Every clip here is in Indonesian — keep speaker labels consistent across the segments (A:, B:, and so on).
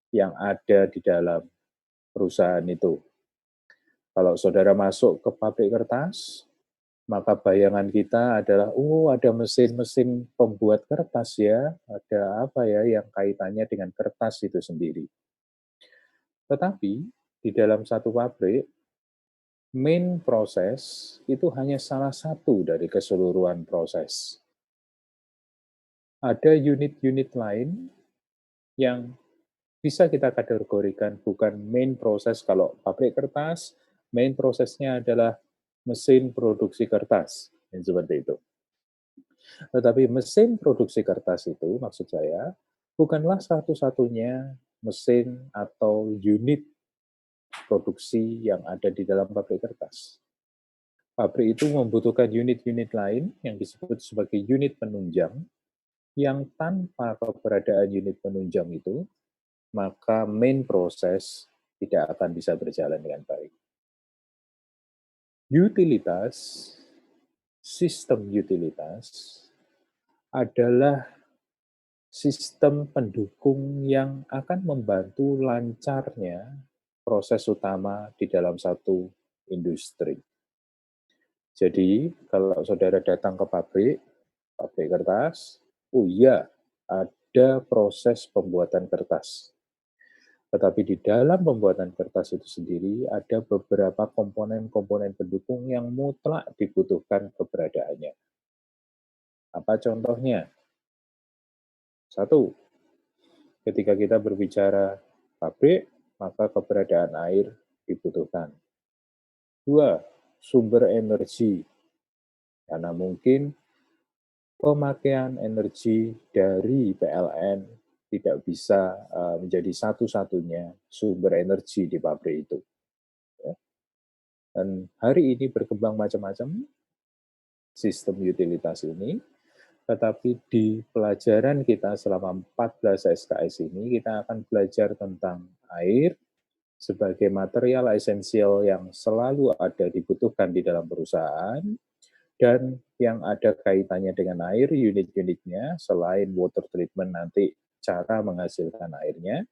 A: yang ada di dalam perusahaan itu. Kalau saudara masuk ke pabrik kertas, maka bayangan kita adalah, oh ada mesin-mesin pembuat kertas ya, ada apa ya yang kaitannya dengan kertas itu sendiri. Tetapi di dalam satu pabrik, main proses itu hanya salah satu dari keseluruhan proses. Ada unit-unit lain yang bisa kita kategorikan bukan main proses. Kalau pabrik kertas, main prosesnya adalah mesin produksi kertas, yang seperti itu. Tetapi mesin produksi kertas itu, maksud saya, bukanlah satu-satunya mesin atau unit produksi yang ada di dalam pabrik kertas. Pabrik itu membutuhkan unit-unit lain yang disebut sebagai unit penunjang, yang tanpa keberadaan unit penunjang itu, maka main proses tidak akan bisa berjalan dengan baik. Utilitas, sistem utilitas, adalah sistem pendukung yang akan membantu lancarnya proses utama di dalam satu industri. Jadi, kalau saudara datang ke pabrik kertas, oh iya, ada proses pembuatan kertas. Tetapi di dalam pembuatan kertas itu sendiri ada beberapa komponen-komponen pendukung yang mutlak dibutuhkan keberadaannya. Apa contohnya? Satu, ketika kita berbicara pabrik, maka keberadaan air dibutuhkan. Dua, sumber energi. Karena mungkin pemakaian energi dari PLN tidak bisa menjadi satu-satunya sumber energi di pabrik itu. Dan hari ini berkembang macam-macam sistem utilitas ini, tetapi di pelajaran kita selama 14 SKS ini, kita akan belajar tentang air sebagai material esensial yang selalu ada dibutuhkan di dalam perusahaan, dan yang ada kaitannya dengan air, unit-unitnya, selain water treatment nanti cara menghasilkan airnya,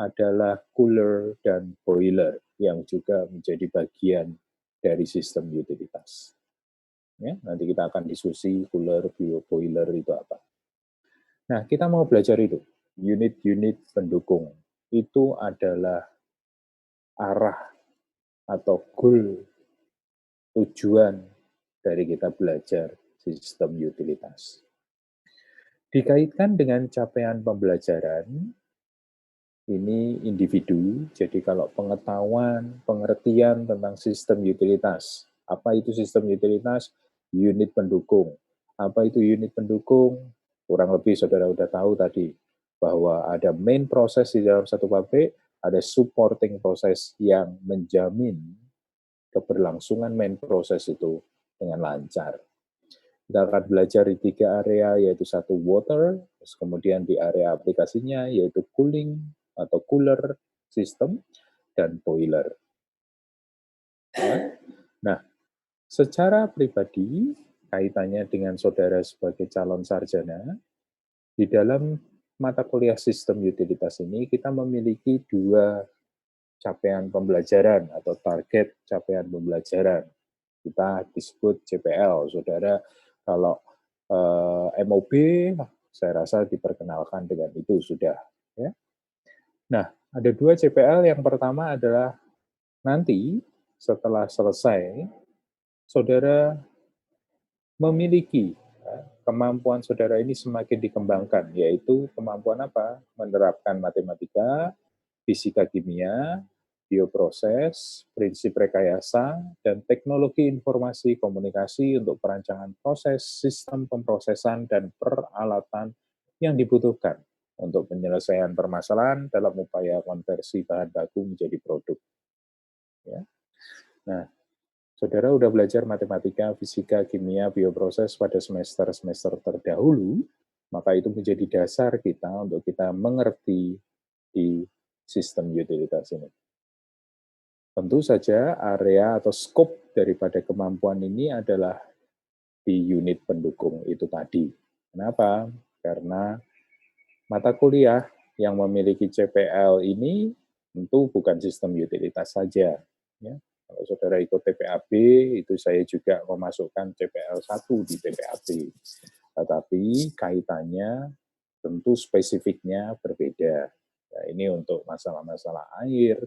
A: adalah cooler dan boiler yang juga menjadi bagian dari sistem utilitas. Ya, nanti kita akan diskusi cooler, boiler itu apa. Nah, kita mau belajar itu, unit-unit pendukung. Itu adalah arah atau goal, tujuan dari kita belajar sistem utilitas. Dikaitkan dengan capaian pembelajaran, ini individu, jadi kalau pengetahuan, pengertian tentang sistem utilitas. Apa itu sistem utilitas? Unit pendukung. Apa itu unit pendukung? Kurang lebih saudara sudah tahu tadi, bahwa ada main proses di dalam satu pabrik, ada supporting proses yang menjamin keberlangsungan main proses itu dengan lancar. Kita akan belajar di 3 area, yaitu satu water, terus kemudian di area aplikasinya, yaitu cooling atau cooler system, dan boiler. Nah, secara pribadi, kaitannya dengan saudara sebagai calon sarjana, di dalam mata kuliah sistem utilitas ini, kita memiliki 2 capaian pembelajaran atau target capaian pembelajaran. Kita disebut CPL. Saudara kalau MOB, saya rasa diperkenalkan dengan itu sudah. Ya. Nah, ada 2 CPL. Yang pertama adalah nanti setelah selesai, saudara memiliki kemampuan saudara ini semakin dikembangkan, yaitu kemampuan apa? Menerapkan matematika, fisika kimia, bioproses, prinsip rekayasa, dan teknologi informasi komunikasi untuk perancangan proses, sistem pemrosesan, dan peralatan yang dibutuhkan untuk penyelesaian permasalahan dalam upaya konversi bahan baku menjadi produk. Ya. Nah, saudara sudah belajar matematika, fisika, kimia, bioproses pada semester-semester terdahulu, maka itu menjadi dasar kita untuk kita mengerti di sistem utilitas ini. Tentu saja area atau skop daripada kemampuan ini adalah di unit pendukung itu tadi. Kenapa? Karena mata kuliah yang memiliki CPL ini tentu bukan sistem utilitas saja. Ya. Kalau saudara ikut TPAB, itu saya juga memasukkan CPL 1 di TPAB. Tetapi kaitannya tentu spesifiknya berbeda. Nah, ini untuk masalah-masalah air,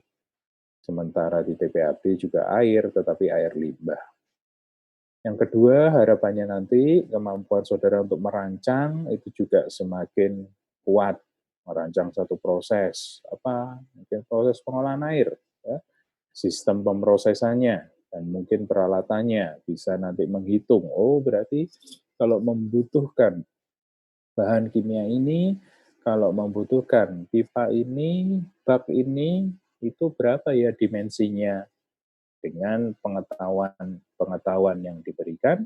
A: sementara di TPAB juga air, tetapi air limbah. Yang kedua, harapannya nanti kemampuan saudara untuk merancang itu juga semakin kuat. Merancang satu proses, mungkin proses pengolahan air, ya, sistem pemrosesannya, dan mungkin peralatannya bisa nanti menghitung, oh berarti kalau membutuhkan bahan kimia ini, kalau membutuhkan pipa ini, bak ini, itu berapa ya dimensinya. Dengan pengetahuan yang diberikan,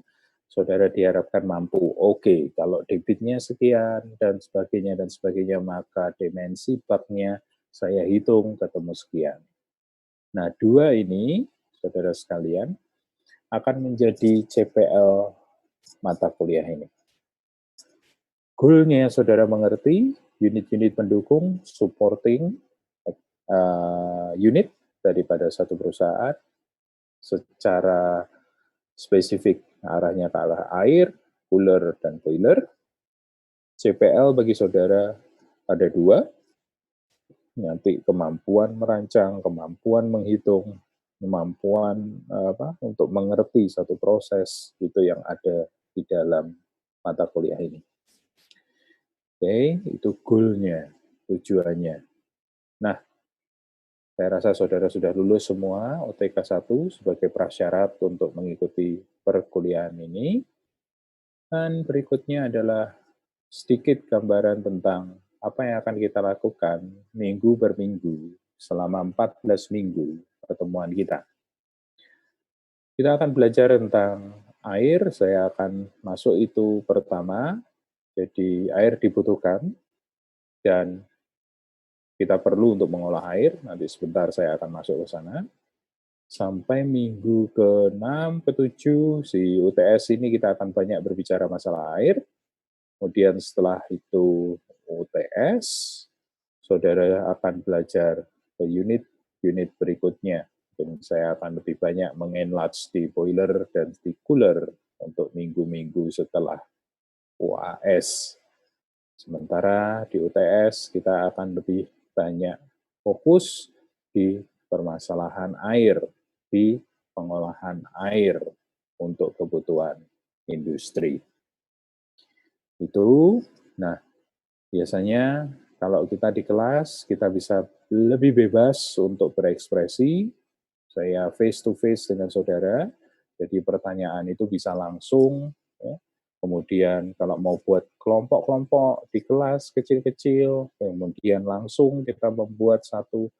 A: saudara diharapkan mampu, oke, kalau debitnya sekian, dan sebagainya, maka dimensi baknya saya hitung ketemu sekian. Nah, dua ini, saudara sekalian, akan menjadi CPL mata kuliah ini. Goalnya saudara mengerti, unit-unit pendukung, supporting unit daripada satu perusahaan, secara spesifik arahnya ke arah air, cooler, dan boiler. CPL bagi saudara ada dua, nanti kemampuan merancang, kemampuan menghitung, kemampuan untuk mengerti satu proses itu yang ada di dalam mata kuliah ini. Oke, itu goal-nya, tujuannya. Nah, saya rasa saudara sudah lulus semua OTK 1 sebagai prasyarat untuk mengikuti perkuliahan ini. Dan berikutnya adalah sedikit gambaran tentang apa yang akan kita lakukan minggu per minggu selama 14 minggu pertemuan kita. Kita akan belajar tentang air, saya akan masuk itu pertama, jadi air dibutuhkan dan kita perlu untuk mengolah air, nanti sebentar saya akan masuk ke sana. Sampai minggu ke-6, ke-7, si UTS ini kita akan banyak berbicara masalah air. Kemudian setelah itu UTS, saudara akan belajar ke unit berikutnya. Dan saya akan lebih banyak mengenlarge di boiler dan di cooler untuk minggu-minggu setelah UAS. Sementara di UTS kita akan lebih banyak fokus di permasalahan air, di pengolahan air untuk kebutuhan industri. Itu, nah biasanya kalau kita di kelas, kita bisa lebih bebas untuk berekspresi, saya face to face dengan saudara, jadi pertanyaan itu bisa langsung, ya. Kemudian kalau mau buat kelompok-kelompok di kelas kecil-kecil, kemudian langsung kita membuat satu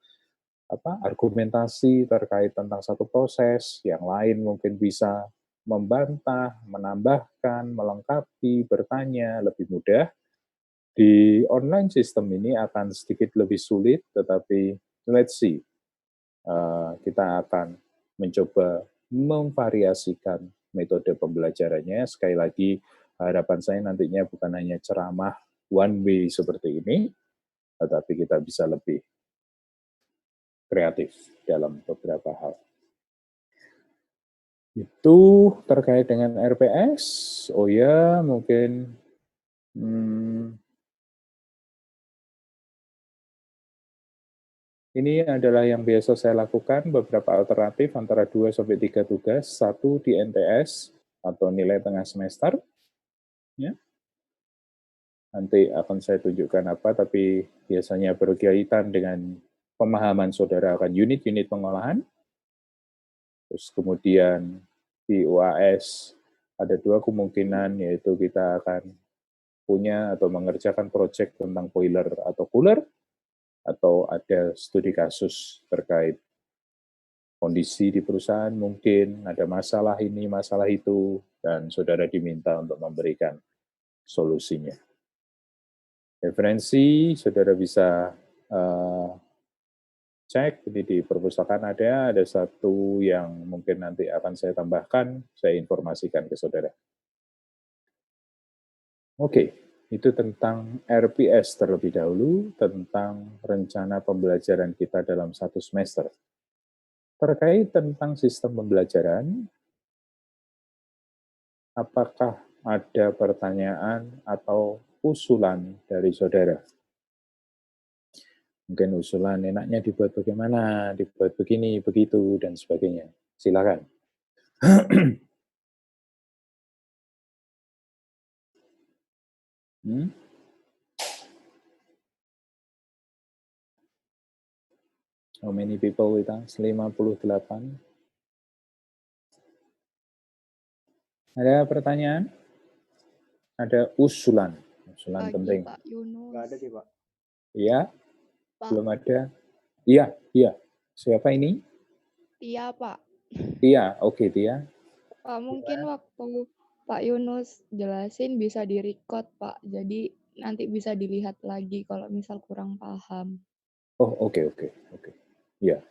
A: argumentasi terkait tentang satu proses, yang lain mungkin bisa membantah, menambahkan, melengkapi, bertanya lebih mudah. Di online system ini akan sedikit lebih sulit, tetapi let's see. Kita akan mencoba memvariasikan metode pembelajarannya. Sekali lagi, harapan saya nantinya bukan hanya ceramah one way seperti ini, tetapi kita bisa lebih kreatif dalam beberapa hal. Itu terkait dengan RPS. Oh ya, mungkin ini adalah yang biasa saya lakukan, beberapa alternatif antara 2-3 tugas, 1 di NTS atau nilai tengah semester. Ya. Nanti akan saya tunjukkan apa, tapi biasanya berkaitan dengan pemahaman saudara akan unit-unit pengolahan. Terus kemudian di UAS ada dua kemungkinan, yaitu kita akan punya atau mengerjakan proyek tentang boiler atau cooler, atau ada studi kasus terkait kondisi di perusahaan, mungkin ada masalah ini, masalah itu, dan saudara diminta untuk memberikan solusinya. Referensi, saudara bisa cek, ini di perpustakaan ada satu yang mungkin nanti akan saya tambahkan, saya informasikan ke saudara. Oke, Itu tentang RPS terlebih dahulu, tentang rencana pembelajaran kita dalam 1 semester. Terkait tentang sistem pembelajaran, apakah ada pertanyaan atau usulan dari saudara? Mungkin usulan enaknya dibuat bagaimana, dibuat begini, begitu, dan sebagainya. Silakan. Hmm? How many people with us? 58. Ada pertanyaan? Ada usulan? Usulan
B: Pagi,
A: penting.
B: Pak Yunus.
C: Nggak ada sih, Pak.
A: Iya?
B: Pak.
A: Belum ada? Iya. Siapa ini?
B: Tia, Pak.
A: Tia, oke Tia.
B: Pak, mungkin waktu Pak Yunus jelasin bisa di-record, Pak. Jadi nanti bisa dilihat lagi kalau misal kurang paham.
A: Oh, oke. Iya.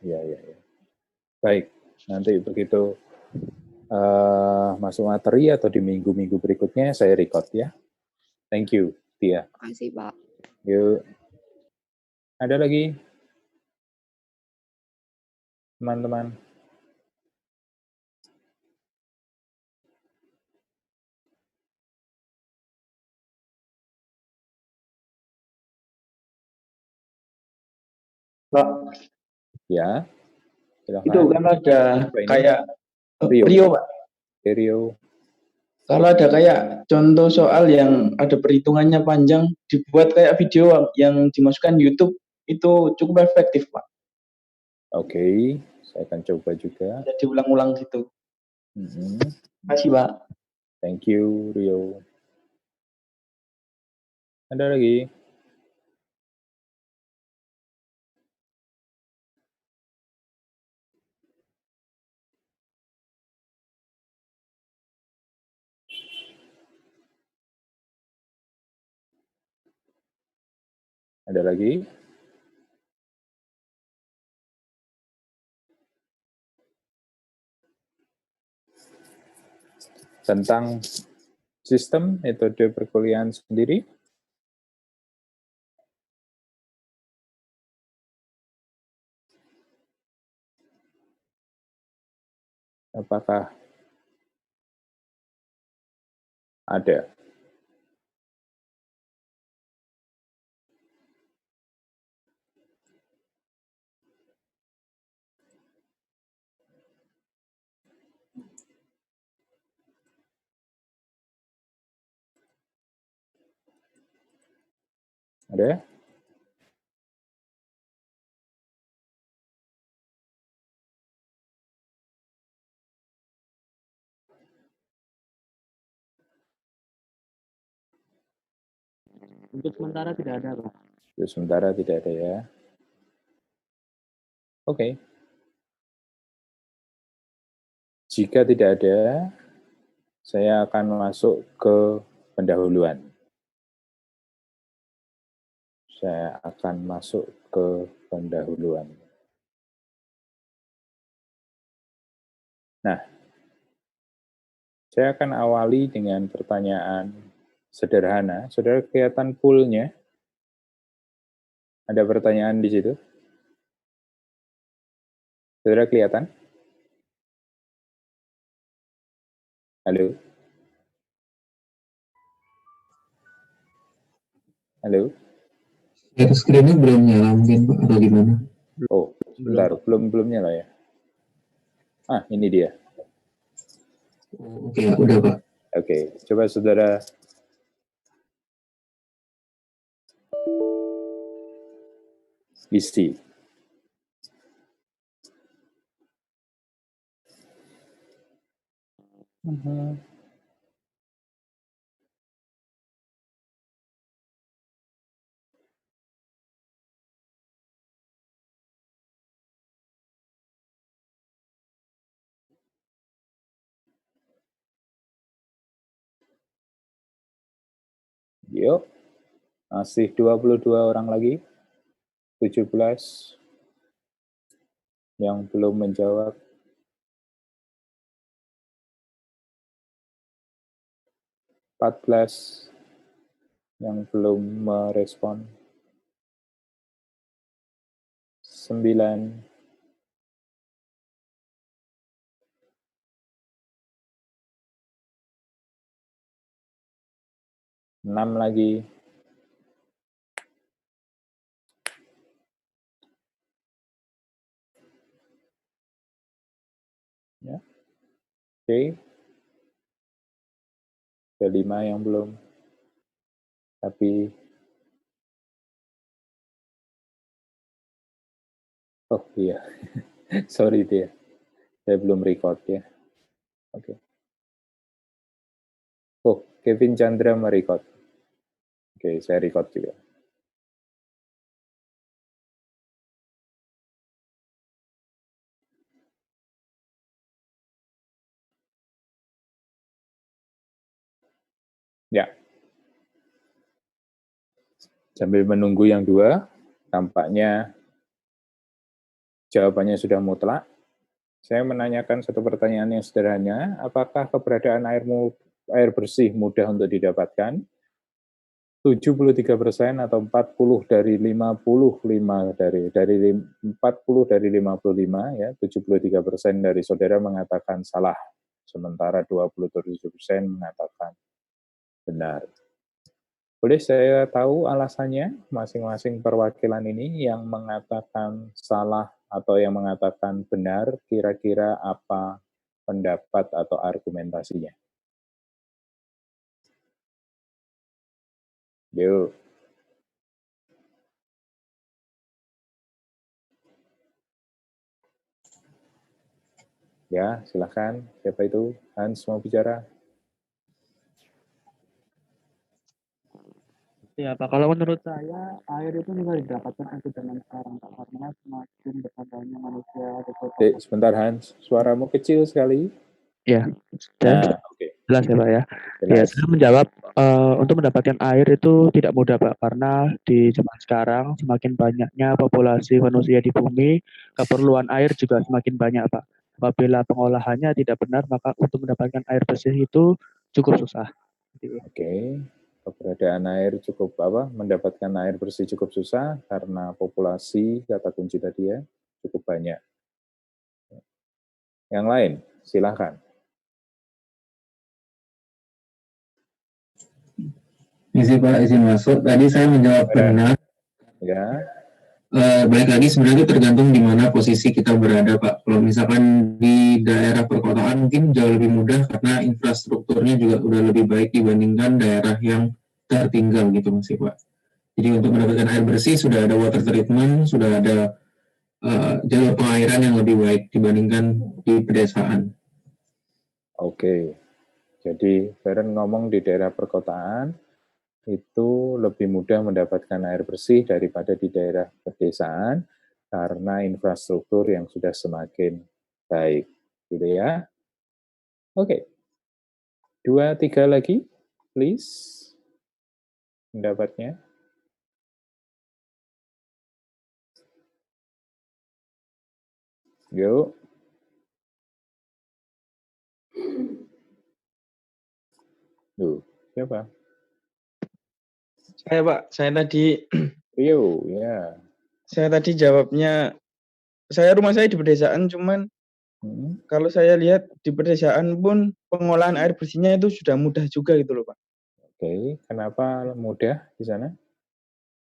A: Baik, nanti begitu masuk materi atau di minggu-minggu berikutnya saya record ya. Thank you, Tia.
B: Terima kasih, Pak.
A: Yuk. Ada lagi? Teman-teman.
C: Pak,
A: Ya, silakan.
C: itu kan ada kayak
A: Rio,
C: Pak.
A: Rio.
C: Kalau ada kayak contoh soal yang ada perhitungannya panjang, dibuat kayak video yang dimasukkan YouTube, itu cukup efektif, Pak.
A: Oke, saya akan coba juga.
C: Jadi ulang-ulang gitu. Terima kasih, Pak.
A: Thank you, Rio. Ada lagi? Ada lagi? Tentang sistem metode perkuliahan sendiri? Apakah ada? Ada?
D: Untuk sementara tidak ada, Pak.
A: Untuk sementara tidak ada ya. Oke. Jika tidak ada, saya akan masuk ke pendahuluan. Saya akan masuk ke pendahuluan. Nah, saya akan awali dengan pertanyaan sederhana. Saudara kelihatan pool-nya? Ada pertanyaan di situ? Saudara kelihatan? Halo? Halo?
E: Share screen-nya belum nyala mungkin Pak, atau gimana?
A: Oh, sebentar, belum nyala ya. Ini dia.
E: Oke, udah Pak.
A: Oke, coba saudara isi. Yuk, masih 22 orang lagi. 17 yang belum menjawab. 14. yang belum merespon? 9, 6 lagi. Ya. Oke. Ada 5 yang belum. Tapi oh iya. Sorry dia. Saya belum record ya. Oke. Oh, Kevin Chandra merecord. Oke, saya record juga. Ya. Sambil menunggu yang 2, tampaknya jawabannya sudah mutlak. Saya menanyakan satu pertanyaan yang sederhana, apakah keberadaan air bersih mudah untuk didapatkan? 73% atau 40 dari 55 dari 40 dari 55 ya, 73% dari saudara mengatakan salah, sementara 27% mengatakan benar. Boleh saya tahu alasannya masing-masing perwakilan ini yang mengatakan salah atau yang mengatakan benar, kira-kira apa pendapat atau argumentasinya? Yuk. Ya, silakan. Siapa itu? Hans mau bicara?
D: Ya Pak, kalau menurut saya air itu bisa didapatkan untuk zaman sekarang Pak, karena semakin bertambahnya manusia di kota.
A: Sebentar Hans, suaramu kecil sekali.
D: Ya,
A: Nah, oke.
D: jelas ya Pak ya. Ya,
A: Jelas.
D: saya menjawab untuk mendapatkan air itu tidak mudah Pak, karena di zaman sekarang semakin banyaknya populasi manusia di bumi, keperluan air juga semakin banyak Pak. Apabila pengolahannya tidak benar, maka untuk mendapatkan air bersih itu cukup susah.
A: Oke. Keberadaan air cukup mendapatkan air bersih cukup susah karena populasi kata kunci tadi ya cukup banyak. Yang lain, silakan.
E: Izin Pak, izin masuk. Tadi saya menjawab benar.
A: Ya.
E: Balik lagi sebenarnya tergantung di mana posisi kita berada Pak. Kalau misalkan di daerah perkotaan mungkin jauh lebih mudah karena infrastrukturnya juga udah lebih baik dibandingkan daerah yang tertinggal gitu masih Pak. Jadi untuk mendapatkan air bersih sudah ada water treatment, sudah ada jalur pengairan yang lebih baik dibandingkan di pedesaan.
A: Oke. Jadi Feren ngomong di daerah perkotaan itu lebih mudah mendapatkan air bersih daripada di daerah pedesaan karena infrastruktur yang sudah semakin baik, gitu ya. Oke. 2, 3 lagi, please. Pendapatnya. Yuk. Duh, siapa?
C: Saya Pak,
A: Rio, ya.
C: saya tadi jawabnya, rumah saya di pedesaan, cuman kalau saya lihat di pedesaan pun pengolahan air bersihnya itu sudah mudah juga gitu loh Pak.
A: Oke, kenapa mudah di sana?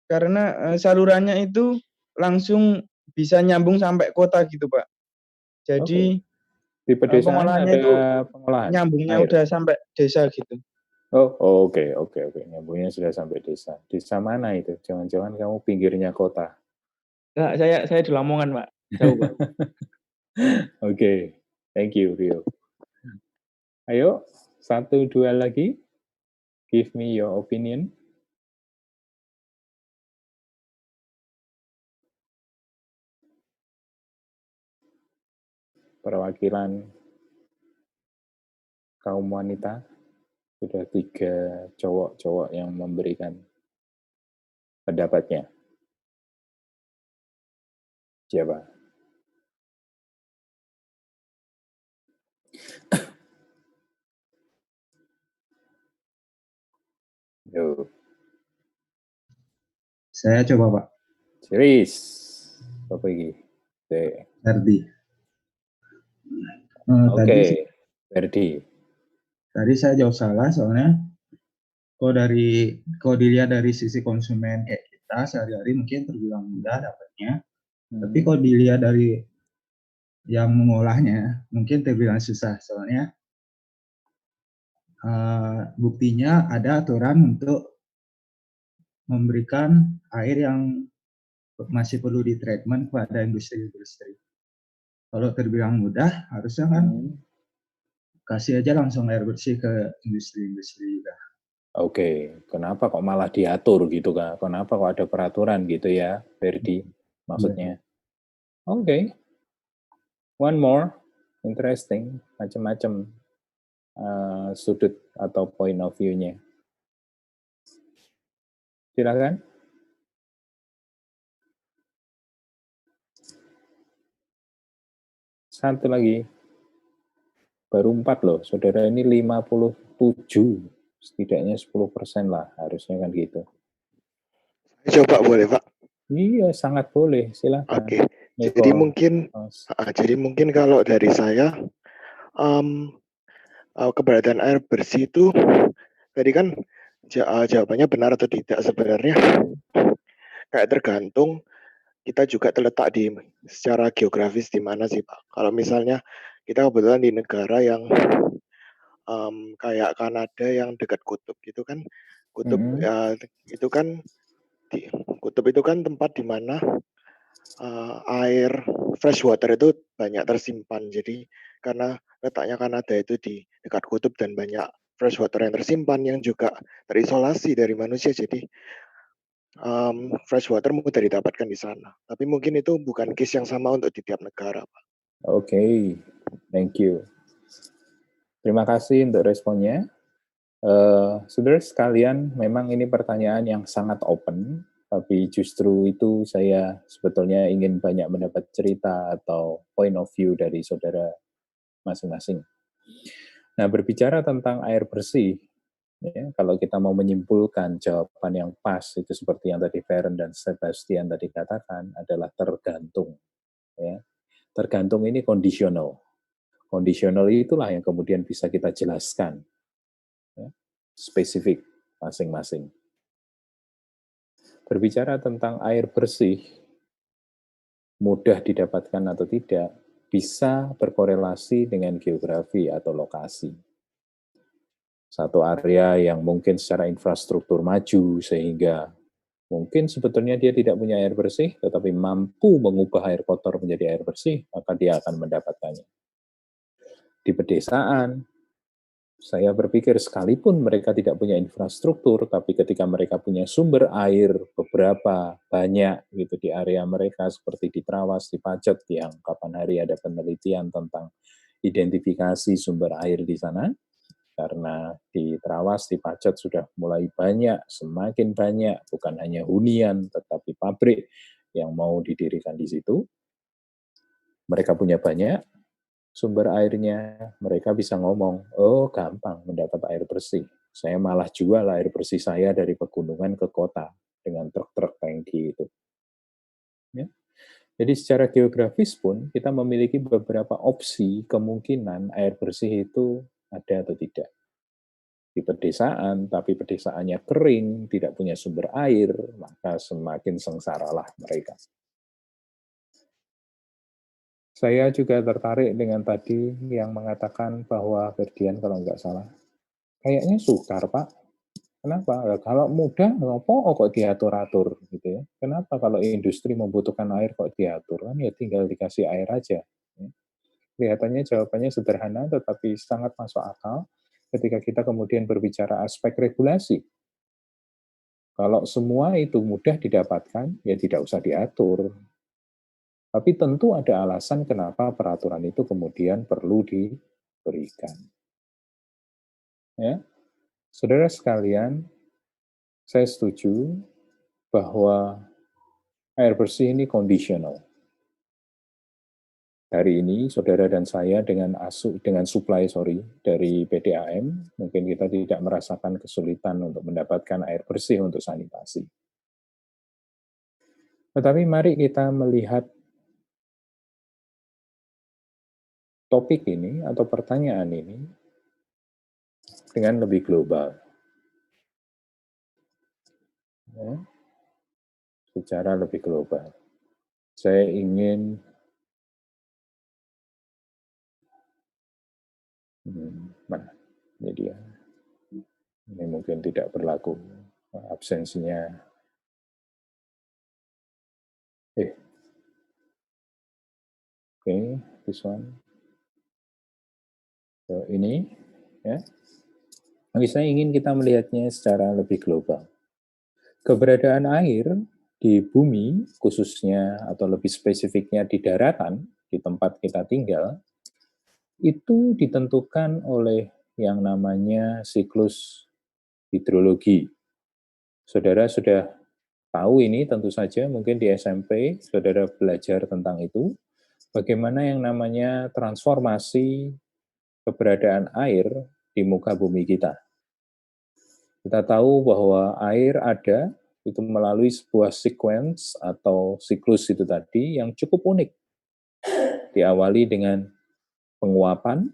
C: Karena salurannya itu langsung bisa nyambung sampai kota gitu Pak. Jadi
A: di pedesaan
C: pengolahannya
A: ada
C: itu
A: pengolahan
C: nyambungnya
A: air.
C: udah sampai desa gitu.
A: Oke. Nyambungnya sudah sampai desa. Desa mana itu? Jangan-jangan kamu pinggirnya kota.
C: Enggak, saya di Lamongan Pak. Jauh Pak.
A: Oke. Thank you, Rio. Ayo, 1, 2 lagi. Give me your opinion. Perwakilan kaum wanita. Sudah 3 cowok-cowok yang memberikan pendapatnya. Siapa? Yo.
F: Saya coba Pak.
A: Series. Apa ini? Oke.
F: Ferdi.
A: Oke, Ferdi.
F: Tadi saya jauh salah soalnya kalau dilihat dari sisi konsumen kayak kita sehari-hari mungkin terbilang mudah dapatnya. Tapi kalau dilihat dari yang mengolahnya mungkin terbilang susah soalnya buktinya ada aturan untuk memberikan air yang masih perlu ditreatment kepada industri-industri. Kalau terbilang mudah, harusnya kan kasih aja langsung air bersih ke industri-industri.
A: Oke, kenapa kok malah diatur gitu Kak? Kenapa kok ada peraturan gitu ya, Ferdi? Maksudnya. Oke. One more, interesting, macam-macam sudut atau point of view-nya. Silakan. Satu lagi. Baru 4 loh, saudara ini 57. Setidaknya 10% lah, harusnya kan gitu.
G: Coba boleh Pak?
A: Iya, sangat boleh, silakan.
G: Oke, jadi mungkin kalau dari saya, keberadaan air bersih itu, tadi kan jawabannya benar atau tidak sebenarnya, kayak tergantung kita juga terletak di secara geografis di mana sih Pak. Kalau misalnya kita kebetulan di negara yang kayak Kanada yang dekat kutub gitu kan, kutub itu kan kutub itu kan tempat di mana air fresh water itu banyak tersimpan. Jadi karena letaknya Kanada itu di dekat kutub dan banyak fresh water yang tersimpan yang juga terisolasi dari manusia, jadi fresh water mudah didapatkan di sana. Tapi mungkin itu bukan case yang sama untuk di tiap negara, Pak.
A: Oke, thank you. Terima kasih untuk responnya. Saudara sekalian, memang ini pertanyaan yang sangat open, tapi justru itu saya sebetulnya ingin banyak mendapat cerita atau point of view dari saudara masing-masing. Nah, berbicara tentang air bersih, ya, kalau kita mau menyimpulkan jawaban yang pas, itu seperti yang tadi Feren dan Sebastian tadi katakan, adalah tergantung. Ya. Tergantung ini kondisional. Kondisional itulah yang kemudian bisa kita jelaskan. Ya, spesifik masing-masing. Berbicara tentang air bersih, mudah didapatkan atau tidak, bisa berkorelasi dengan geografi atau lokasi. Satu area yang mungkin secara infrastruktur maju, sehingga mungkin sebetulnya dia tidak punya air bersih, tetapi mampu mengubah air kotor menjadi air bersih, maka dia akan mendapatkannya. Di pedesaan, saya berpikir sekalipun mereka tidak punya infrastruktur, tapi ketika mereka punya sumber air beberapa banyak gitu di area mereka, seperti di Trawas, di Pacet, yang kapan hari ada penelitian tentang identifikasi sumber air di sana, karena di Trawas, di Pacet sudah mulai banyak, semakin banyak, bukan hanya hunian, tetapi pabrik yang mau didirikan di situ. Mereka punya banyak sumber airnya, mereka bisa ngomong, oh gampang mendapat air bersih. Saya malah jual air bersih saya dari pegunungan ke kota dengan truk-truk tangki itu. Ya. Jadi secara geografis pun kita memiliki beberapa opsi kemungkinan air bersih itu ada atau tidak. Di pedesaan, tapi pedesaannya kering, tidak punya sumber air, maka semakin sengsaralah mereka. Saya juga tertarik dengan tadi yang mengatakan bahwa Ferdian kalau nggak salah, kayaknya sukar Pak. Kenapa? Kalau mudah, kenapa kok diatur-atur gitu ya? Kenapa kalau industri membutuhkan air kok diatur? Kan ya tinggal dikasih air aja. Kelihatannya jawabannya sederhana, tetapi sangat masuk akal ketika kita kemudian berbicara aspek regulasi. Kalau semua itu mudah didapatkan, ya tidak usah diatur. Tapi tentu ada alasan kenapa peraturan itu kemudian perlu diberikan. Ya, saudara sekalian, saya setuju bahwa air bersih ini kondisional. Hari ini, saudara dan saya dengan supply dari PDAM, mungkin kita tidak merasakan kesulitan untuk mendapatkan air bersih untuk sanitasi. Tetapi mari kita melihat topik ini atau pertanyaan ini dengan lebih global. Ya, secara lebih global. Saya ingin mana? Ini dia. Ini mungkin tidak berlaku absensinya. Okay, this one. So, ini ya. Tapi saya ingin kita melihatnya secara lebih global. Keberadaan air di bumi, khususnya atau lebih spesifiknya di daratan, di tempat kita tinggal, itu ditentukan oleh yang namanya siklus hidrologi. Saudara sudah tahu ini tentu saja, mungkin di SMP saudara belajar tentang itu, bagaimana yang namanya transformasi keberadaan air di muka bumi kita. Kita tahu bahwa air ada itu melalui sebuah sequence atau siklus itu tadi yang cukup unik. Diawali dengan penguapan,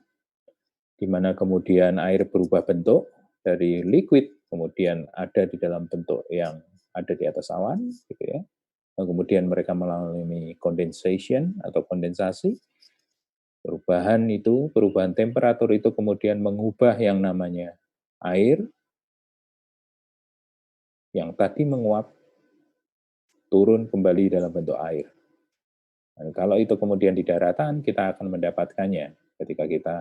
A: di mana kemudian air berubah bentuk dari liquid, kemudian ada di dalam bentuk yang ada di atas awan, gitu ya. Dan kemudian mereka mengalami condensation atau kondensasi. Perubahan temperatur itu kemudian mengubah yang namanya air yang tadi menguap turun kembali dalam bentuk air. Dan kalau itu kemudian di daratan, kita akan mendapatkannya ketika kita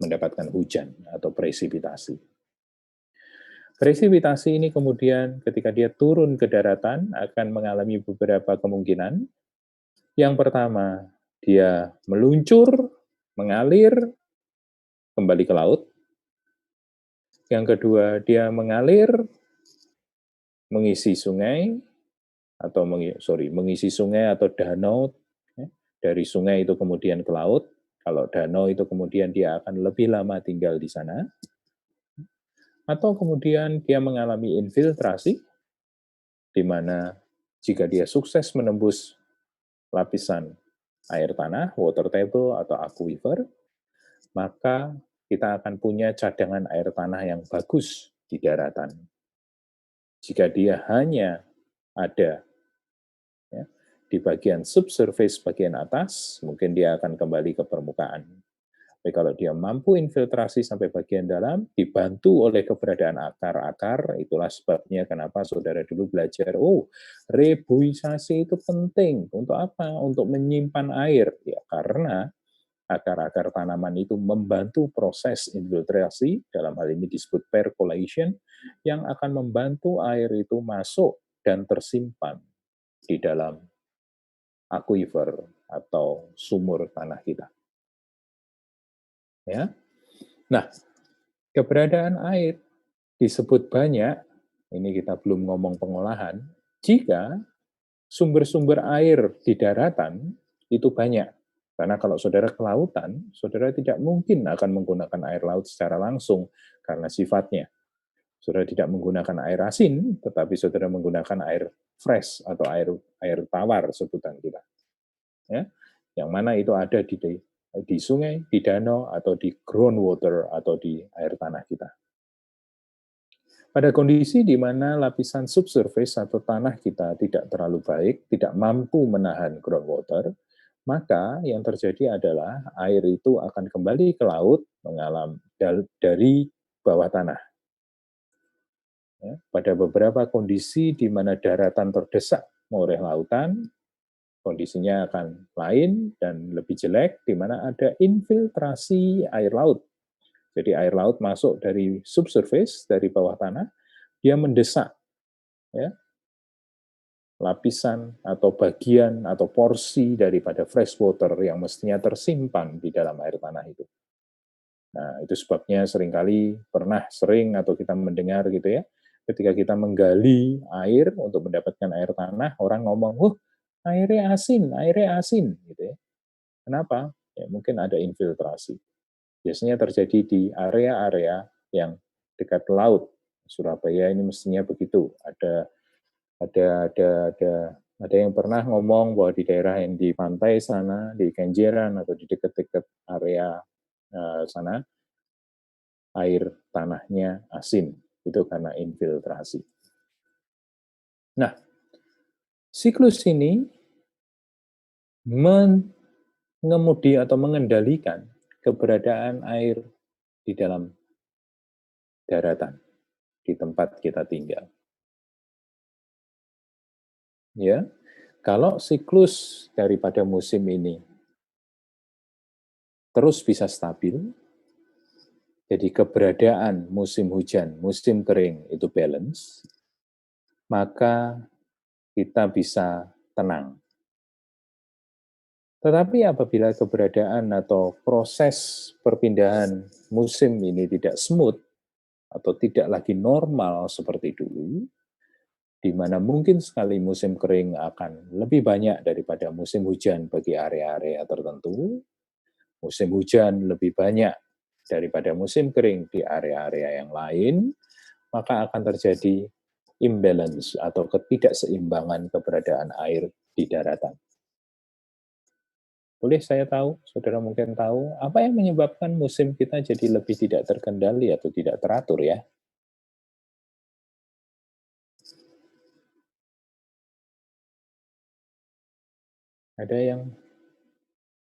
A: mendapatkan hujan atau presipitasi. Presipitasi ini kemudian ketika dia turun ke daratan akan mengalami beberapa kemungkinan. Yang pertama, dia meluncur, mengalir, kembali ke laut. Yang kedua, dia mengalir, mengisi sungai, mengisi sungai atau danau, ya. Dari sungai itu kemudian ke laut. Kalau danau itu kemudian dia akan lebih lama tinggal di sana. Atau kemudian dia mengalami infiltrasi, di mana jika dia sukses menembus lapisan air tanah, water table atau aquifer, maka kita akan punya cadangan air tanah yang bagus di daratan. Jika dia hanya ada ya, di bagian subsurface bagian atas, mungkin dia akan kembali ke permukaan. Tapi kalau dia mampu infiltrasi sampai bagian dalam, dibantu oleh keberadaan akar-akar, itulah sebabnya kenapa saudara dulu belajar, rebuisasi itu penting. Untuk apa? Untuk menyimpan air. Ya, karena akar-akar tanaman itu membantu proses infiltrasi, dalam hal ini disebut percolation, yang akan membantu air itu masuk dan tersimpan di dalam aquifer atau sumur tanah kita. Ya. Nah, keberadaan air disebut banyak, ini kita belum ngomong pengolahan, jika sumber-sumber air di daratan itu banyak. Karena kalau saudara ke lautan, saudara tidak mungkin akan menggunakan air laut secara langsung karena sifatnya. Saudara tidak menggunakan air asin, tetapi saudara menggunakan air fresh atau air tawar sebutan kita. Ya, yang mana itu ada di sungai, di danau, atau di groundwater atau di air tanah kita. Pada kondisi di mana lapisan subsurface atau tanah kita tidak terlalu baik, tidak mampu menahan groundwater, maka yang terjadi adalah air itu akan kembali ke laut dari bawah tanah. Ya, pada beberapa kondisi di mana daratan terdesak oleh lautan, kondisinya akan lain dan lebih jelek, di mana ada infiltrasi air laut. Jadi air laut masuk dari subsurface, dari bawah tanah, dia mendesak ya, lapisan atau bagian atau porsi daripada fresh water yang mestinya tersimpan di dalam air tanah itu. Nah, itu sebabnya sering atau kita mendengar gitu ya, ketika kita menggali air untuk mendapatkan air tanah, orang ngomong, airnya asin, gitu ya. Kenapa? Ya, mungkin ada infiltrasi. Biasanya terjadi di area-area yang dekat laut. Surabaya ini mestinya begitu, ada Ada yang pernah ngomong bahwa di daerah yang di pantai sana, di Kenjeran atau di dekat-dekat area sana, air tanahnya asin. Itu karena infiltrasi. Nah, siklus ini mengemudi atau mengendalikan keberadaan air di dalam daratan, di tempat kita tinggal. Ya, kalau siklus daripada musim ini terus bisa stabil, jadi keberadaan musim hujan, musim kering itu balance, maka kita bisa tenang. Tetapi apabila keberadaan atau proses perpindahan musim ini tidak smooth atau tidak lagi normal seperti dulu, di mana mungkin sekali musim kering akan lebih banyak daripada musim hujan bagi area-area tertentu, musim hujan lebih banyak daripada musim kering di area-area yang lain, maka akan terjadi imbalance atau ketidakseimbangan keberadaan air di daratan. Boleh saya tahu, saudara mungkin tahu, apa yang menyebabkan musim kita jadi lebih tidak terkendali atau tidak teratur ya? Ada yang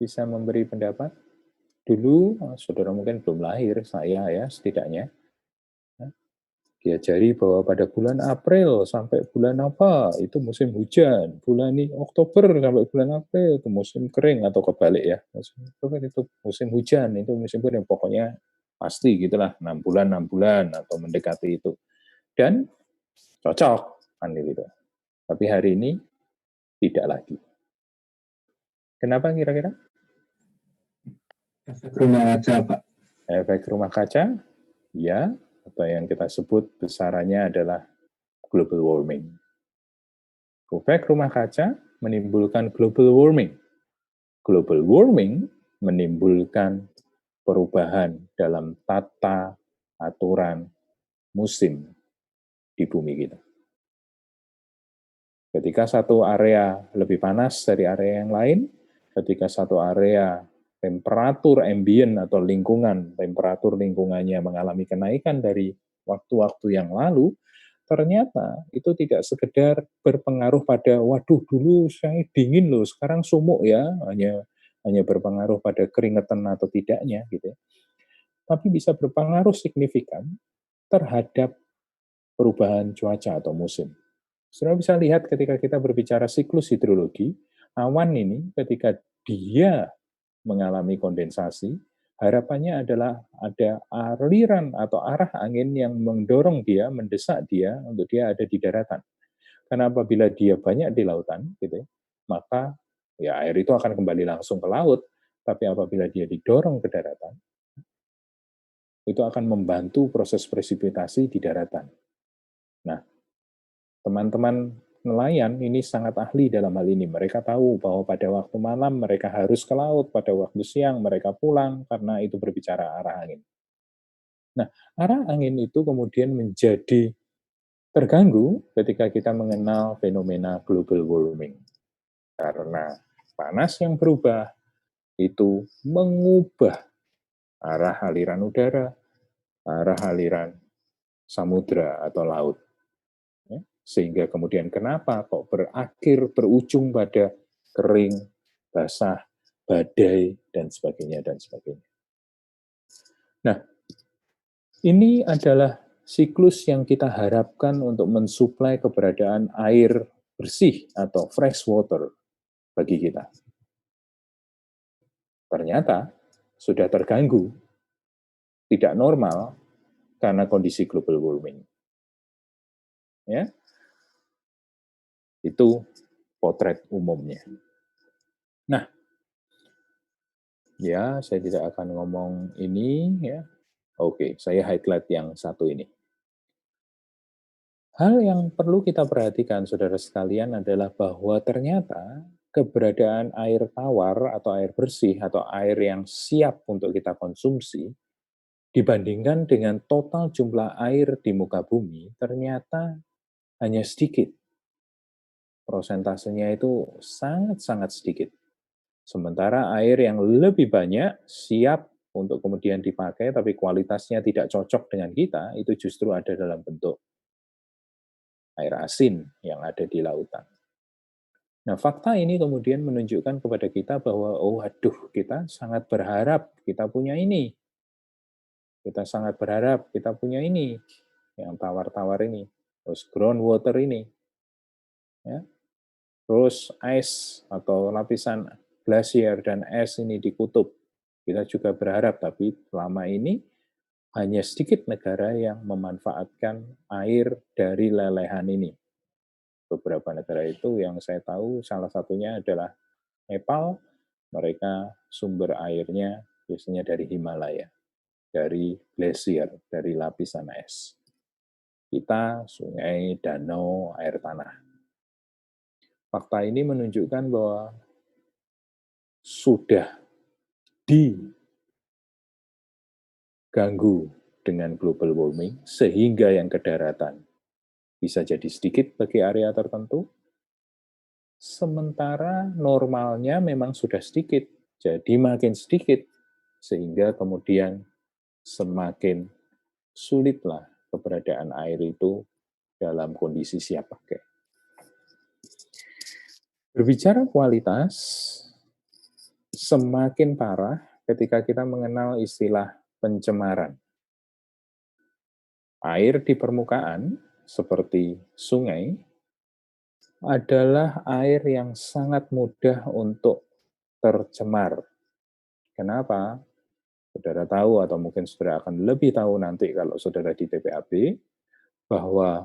A: bisa memberi pendapat? Dulu, saudara mungkin belum lahir, saya ya setidaknya, diajari bahwa pada bulan April sampai bulan apa, itu musim hujan. Bulan ini Oktober sampai bulan April, itu musim kering atau kebalik ya. Itu musim hujan, itu musim kering. Pokoknya pasti gitulah, 6 bulan, atau mendekati itu. Dan cocok, kan gitu. Tapi hari ini, tidak lagi. Kenapa kira-kira?
E: Efek rumah kaca, Pak.
A: Efek rumah kaca, ya, atau yang kita sebut besarannya adalah global warming. Efek rumah kaca menimbulkan global warming. Global warming menimbulkan perubahan dalam tata aturan musim di bumi kita. Ketika satu area lebih panas dari area yang lain, ketika satu area temperatur ambient atau lingkungan, temperatur lingkungannya mengalami kenaikan dari waktu-waktu yang lalu, ternyata itu tidak sekedar berpengaruh pada, waduh dulu saya dingin loh, sekarang sumuk ya, hanya berpengaruh pada keringetan atau tidaknya, gitu. Tapi bisa berpengaruh signifikan terhadap perubahan cuaca atau musim. Saudara bisa lihat ketika kita berbicara siklus hidrologi, awan ini ketika dia mengalami kondensasi, harapannya adalah ada aliran atau arah angin yang mendorong dia, mendesak dia untuk dia ada di daratan. Karena apabila dia banyak di lautan, gitu, maka ya air itu akan kembali langsung ke laut. Tapi apabila dia didorong ke daratan, itu akan membantu proses presipitasi di daratan. Nah, teman-teman nelayan ini sangat ahli dalam hal ini. Mereka tahu bahwa pada waktu malam mereka harus ke laut, pada waktu siang mereka pulang, karena itu berbicara arah angin. Nah, arah angin itu kemudian menjadi terganggu ketika kita mengenal fenomena global warming. Karena panas yang berubah itu mengubah arah aliran udara, arah aliran samudra atau laut. Sehingga kemudian kenapa kok berujung pada kering, basah, badai, dan sebagainya, dan sebagainya. Nah, ini adalah siklus yang kita harapkan untuk mensuplai keberadaan air bersih atau fresh water bagi kita. Ternyata sudah terganggu, tidak normal, karena kondisi global warming. Ya, itu potret umumnya. Nah, ya, saya tidak akan ngomong ini, ya. Oke, saya highlight yang satu ini. Hal yang perlu kita perhatikan, saudara sekalian, adalah bahwa ternyata keberadaan air tawar atau air bersih atau air yang siap untuk kita konsumsi dibandingkan dengan total jumlah air di muka bumi ternyata hanya sedikit. prosentasenya itu sangat-sangat sedikit. Sementara air yang lebih banyak siap untuk kemudian dipakai, tapi kualitasnya tidak cocok dengan kita, itu justru ada dalam bentuk air asin yang ada di lautan. Nah, fakta ini kemudian menunjukkan kepada kita bahwa, oh aduh, kita sangat berharap kita punya ini. Kita sangat berharap kita punya ini, yang tawar-tawar ini. Terus groundwater ini. Ya. Terus ice atau lapisan glasier dan es ini di kutub. Kita juga berharap, tapi selama ini hanya sedikit negara yang memanfaatkan air dari lelehan ini. Beberapa negara itu yang saya tahu salah satunya adalah Nepal, mereka sumber airnya biasanya dari Himalaya, dari glasier, dari lapisan es. Kita sungai, danau, air tanah. Fakta ini menunjukkan bahwa sudah diganggu dengan global warming, sehingga yang ke daratan bisa jadi sedikit bagi area tertentu, sementara normalnya memang sudah sedikit, jadi makin sedikit, sehingga kemudian semakin sulitlah keberadaan air itu dalam kondisi siap pakai. Berbicara kualitas, semakin parah ketika kita mengenal istilah pencemaran. Air di permukaan, seperti sungai, adalah air yang sangat mudah untuk tercemar. Kenapa? Saudara tahu atau mungkin saudara akan lebih tahu nanti kalau saudara di TPAB, bahwa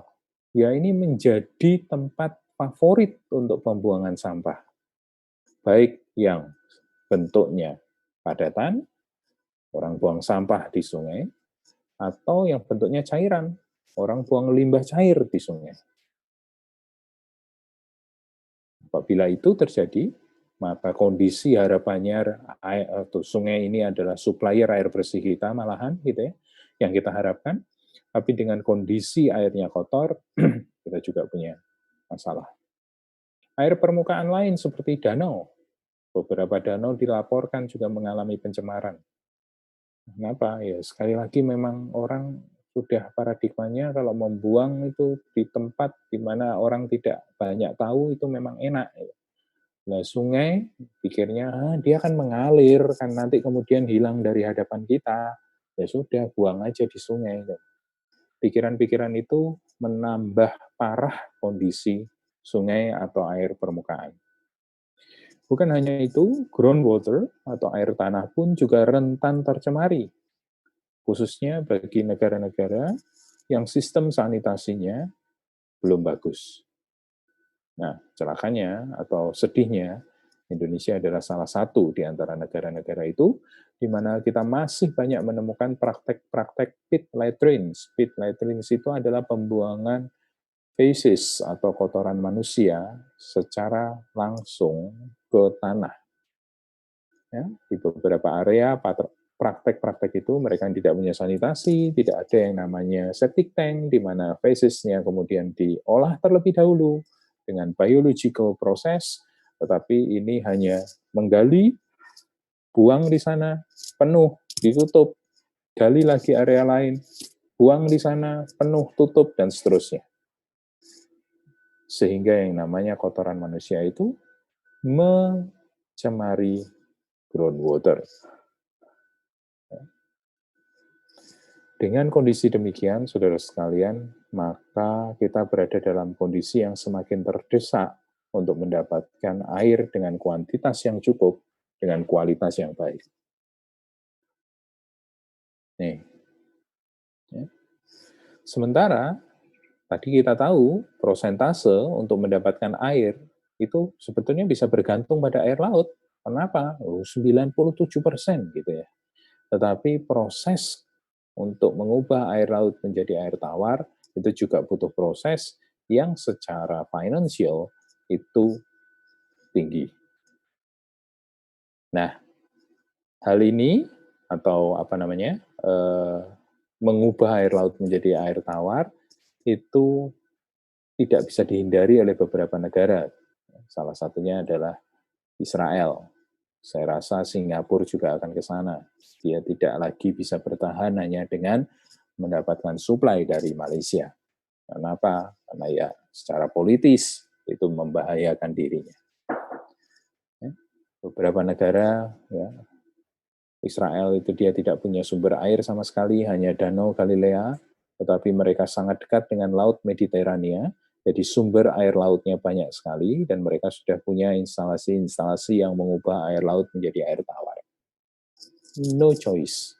A: ya ini menjadi tempat favorit untuk pembuangan sampah. Baik yang bentuknya padatan, orang buang sampah di sungai, atau yang bentuknya cairan, orang buang limbah cair di sungai. Apabila itu terjadi, maka kondisi harapannya atau sungai ini adalah supplier air bersih kita malahan gitu ya, yang kita harapkan. Tapi dengan kondisi airnya kotor, kita juga punya masalah. Air permukaan lain seperti danau, beberapa danau dilaporkan juga mengalami pencemaran. Kenapa? Ya sekali lagi memang orang sudah paradigmanya kalau membuang itu di tempat di mana orang tidak banyak tahu itu memang enak. Nah, sungai pikirnya dia akan mengalir, kan nanti kemudian hilang dari hadapan kita. Ya sudah, buang aja di sungai. Pikiran-pikiran itu menambah parah kondisi sungai atau air permukaan. Bukan hanya itu, groundwater atau air tanah pun juga rentan tercemari, khususnya bagi negara-negara yang sistem sanitasinya belum bagus. Nah, celakanya atau sedihnya, Indonesia adalah salah satu di antara negara-negara itu, di mana kita masih banyak menemukan praktek-praktek pit latrines. Pit latrines itu adalah pembuangan feces atau kotoran manusia secara langsung ke tanah. Ya, di beberapa area praktek-praktek itu mereka tidak punya sanitasi, tidak ada yang namanya septic tank, di mana feces-nya kemudian diolah terlebih dahulu dengan biological process, tetapi ini hanya menggali, buang di sana, penuh, ditutup, gali lagi area lain, buang di sana, penuh, tutup, dan seterusnya. Sehingga yang namanya kotoran manusia itu mencemari groundwater. Dengan kondisi demikian, saudara sekalian, maka kita berada dalam kondisi yang semakin terdesak untuk mendapatkan air dengan kuantitas yang cukup, dengan kualitas yang baik. Nih. Ya. Sementara, tadi kita tahu prosentase untuk mendapatkan air itu sebetulnya bisa bergantung pada air laut. Kenapa? 97% gitu ya. Tetapi proses untuk mengubah air laut menjadi air tawar, itu juga butuh proses yang secara financial itu tinggi. Nah, hal ini atau mengubah air laut menjadi air tawar itu tidak bisa dihindari oleh beberapa negara. Salah satunya adalah Israel. Saya rasa Singapura juga akan ke sana. Dia tidak lagi bisa bertahan hanya dengan mendapatkan suplai dari Malaysia. Kenapa? Karena ya secara politis itu membahayakan dirinya. Beberapa negara, ya, Israel itu dia tidak punya sumber air sama sekali, hanya Danau Galilea, tetapi mereka sangat dekat dengan Laut Mediterania, jadi sumber air lautnya banyak sekali, dan mereka sudah punya instalasi-instalasi yang mengubah air laut menjadi air tawar. No choice.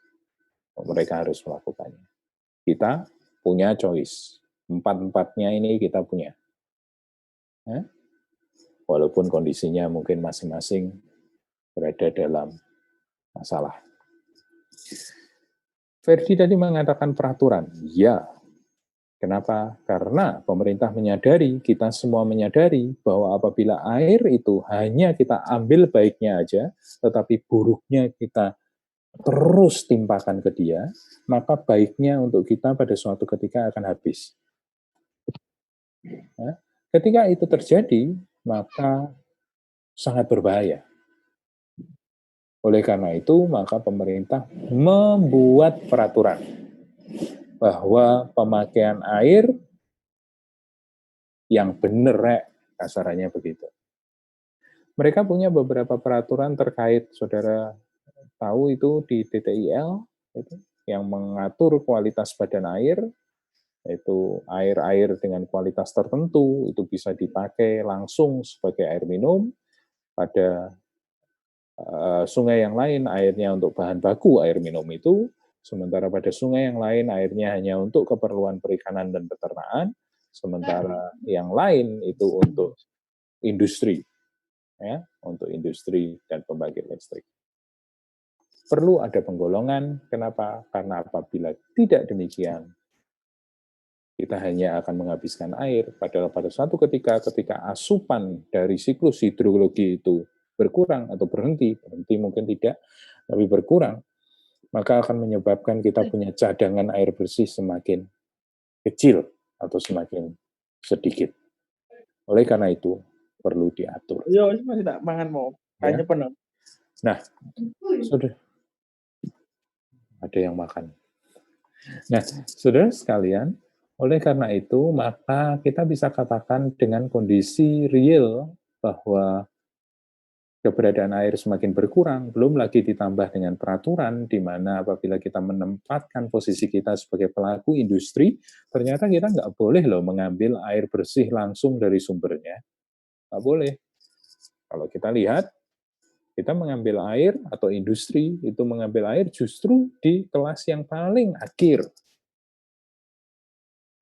A: Mereka harus melakukannya. Kita punya choice. Empat-empatnya ini kita punya. Walaupun kondisinya mungkin masing-masing berada dalam masalah. Ferdi tadi mengatakan peraturan. Ya. Kenapa? Karena pemerintah menyadari, kita semua menyadari bahwa apabila air itu hanya kita ambil baiknya aja, tetapi buruknya kita terus timpakan ke dia, maka baiknya untuk kita pada suatu ketika akan habis. Nah, ketika itu terjadi, maka sangat berbahaya. Oleh karena itu, maka pemerintah membuat peraturan bahwa pemakaian air yang benar, kasarannya begitu. Mereka punya beberapa peraturan terkait, saudara tahu itu di TTIL, itu, yang mengatur kualitas badan air, yaitu air-air dengan kualitas tertentu, itu bisa dipakai langsung sebagai air minum, pada sungai yang lain airnya untuk bahan baku air minum itu, sementara pada sungai yang lain airnya hanya untuk keperluan perikanan dan peternakan, sementara yang lain itu untuk industri, ya, untuk industri dan pembangkit listrik. Perlu ada penggolongan, kenapa? Karena apabila tidak demikian, kita hanya akan menghabiskan air, padahal pada suatu ketika asupan dari siklus hidrologi itu berkurang atau berhenti mungkin tidak, tapi berkurang, maka akan menyebabkan kita punya cadangan air bersih semakin kecil atau semakin sedikit. Oleh karena itu, perlu diatur.
C: Yo, masih tak mangan mau. Hanya penuh.
A: Nah, sudah ada yang makan. Nah, saudara sekalian, oleh karena itu, maka kita bisa katakan dengan kondisi real bahwa keberadaan air semakin berkurang, belum lagi ditambah dengan peraturan di mana apabila kita menempatkan posisi kita sebagai pelaku industri, ternyata kita nggak boleh loh mengambil air bersih langsung dari sumbernya. Nggak boleh. Kalau kita lihat, kita mengambil air atau industri itu mengambil air justru di kelas yang paling akhir.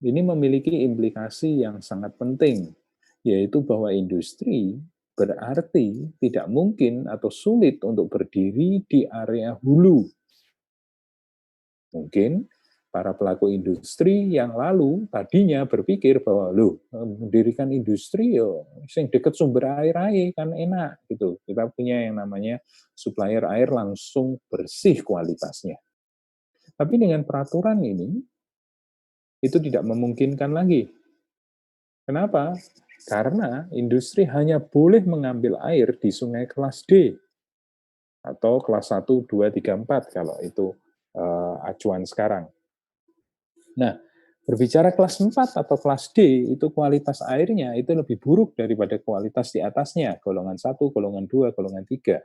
A: Ini memiliki implikasi yang sangat penting, yaitu bahwa industri berarti tidak mungkin atau sulit untuk berdiri di area hulu. Mungkin para pelaku industri yang lalu tadinya berpikir bahwa mendirikan industri yang dekat sumber air kan enak gitu. Kita punya yang namanya supplier air langsung bersih kualitasnya. Tapi dengan peraturan ini itu tidak memungkinkan lagi. Kenapa? Karena industri hanya boleh mengambil air di sungai kelas D atau kelas 1, 2, 3, 4 kalau itu acuan sekarang. Nah, berbicara kelas 4 atau kelas D, itu kualitas airnya itu lebih buruk daripada kualitas di atasnya, golongan 1, golongan 2, golongan 3.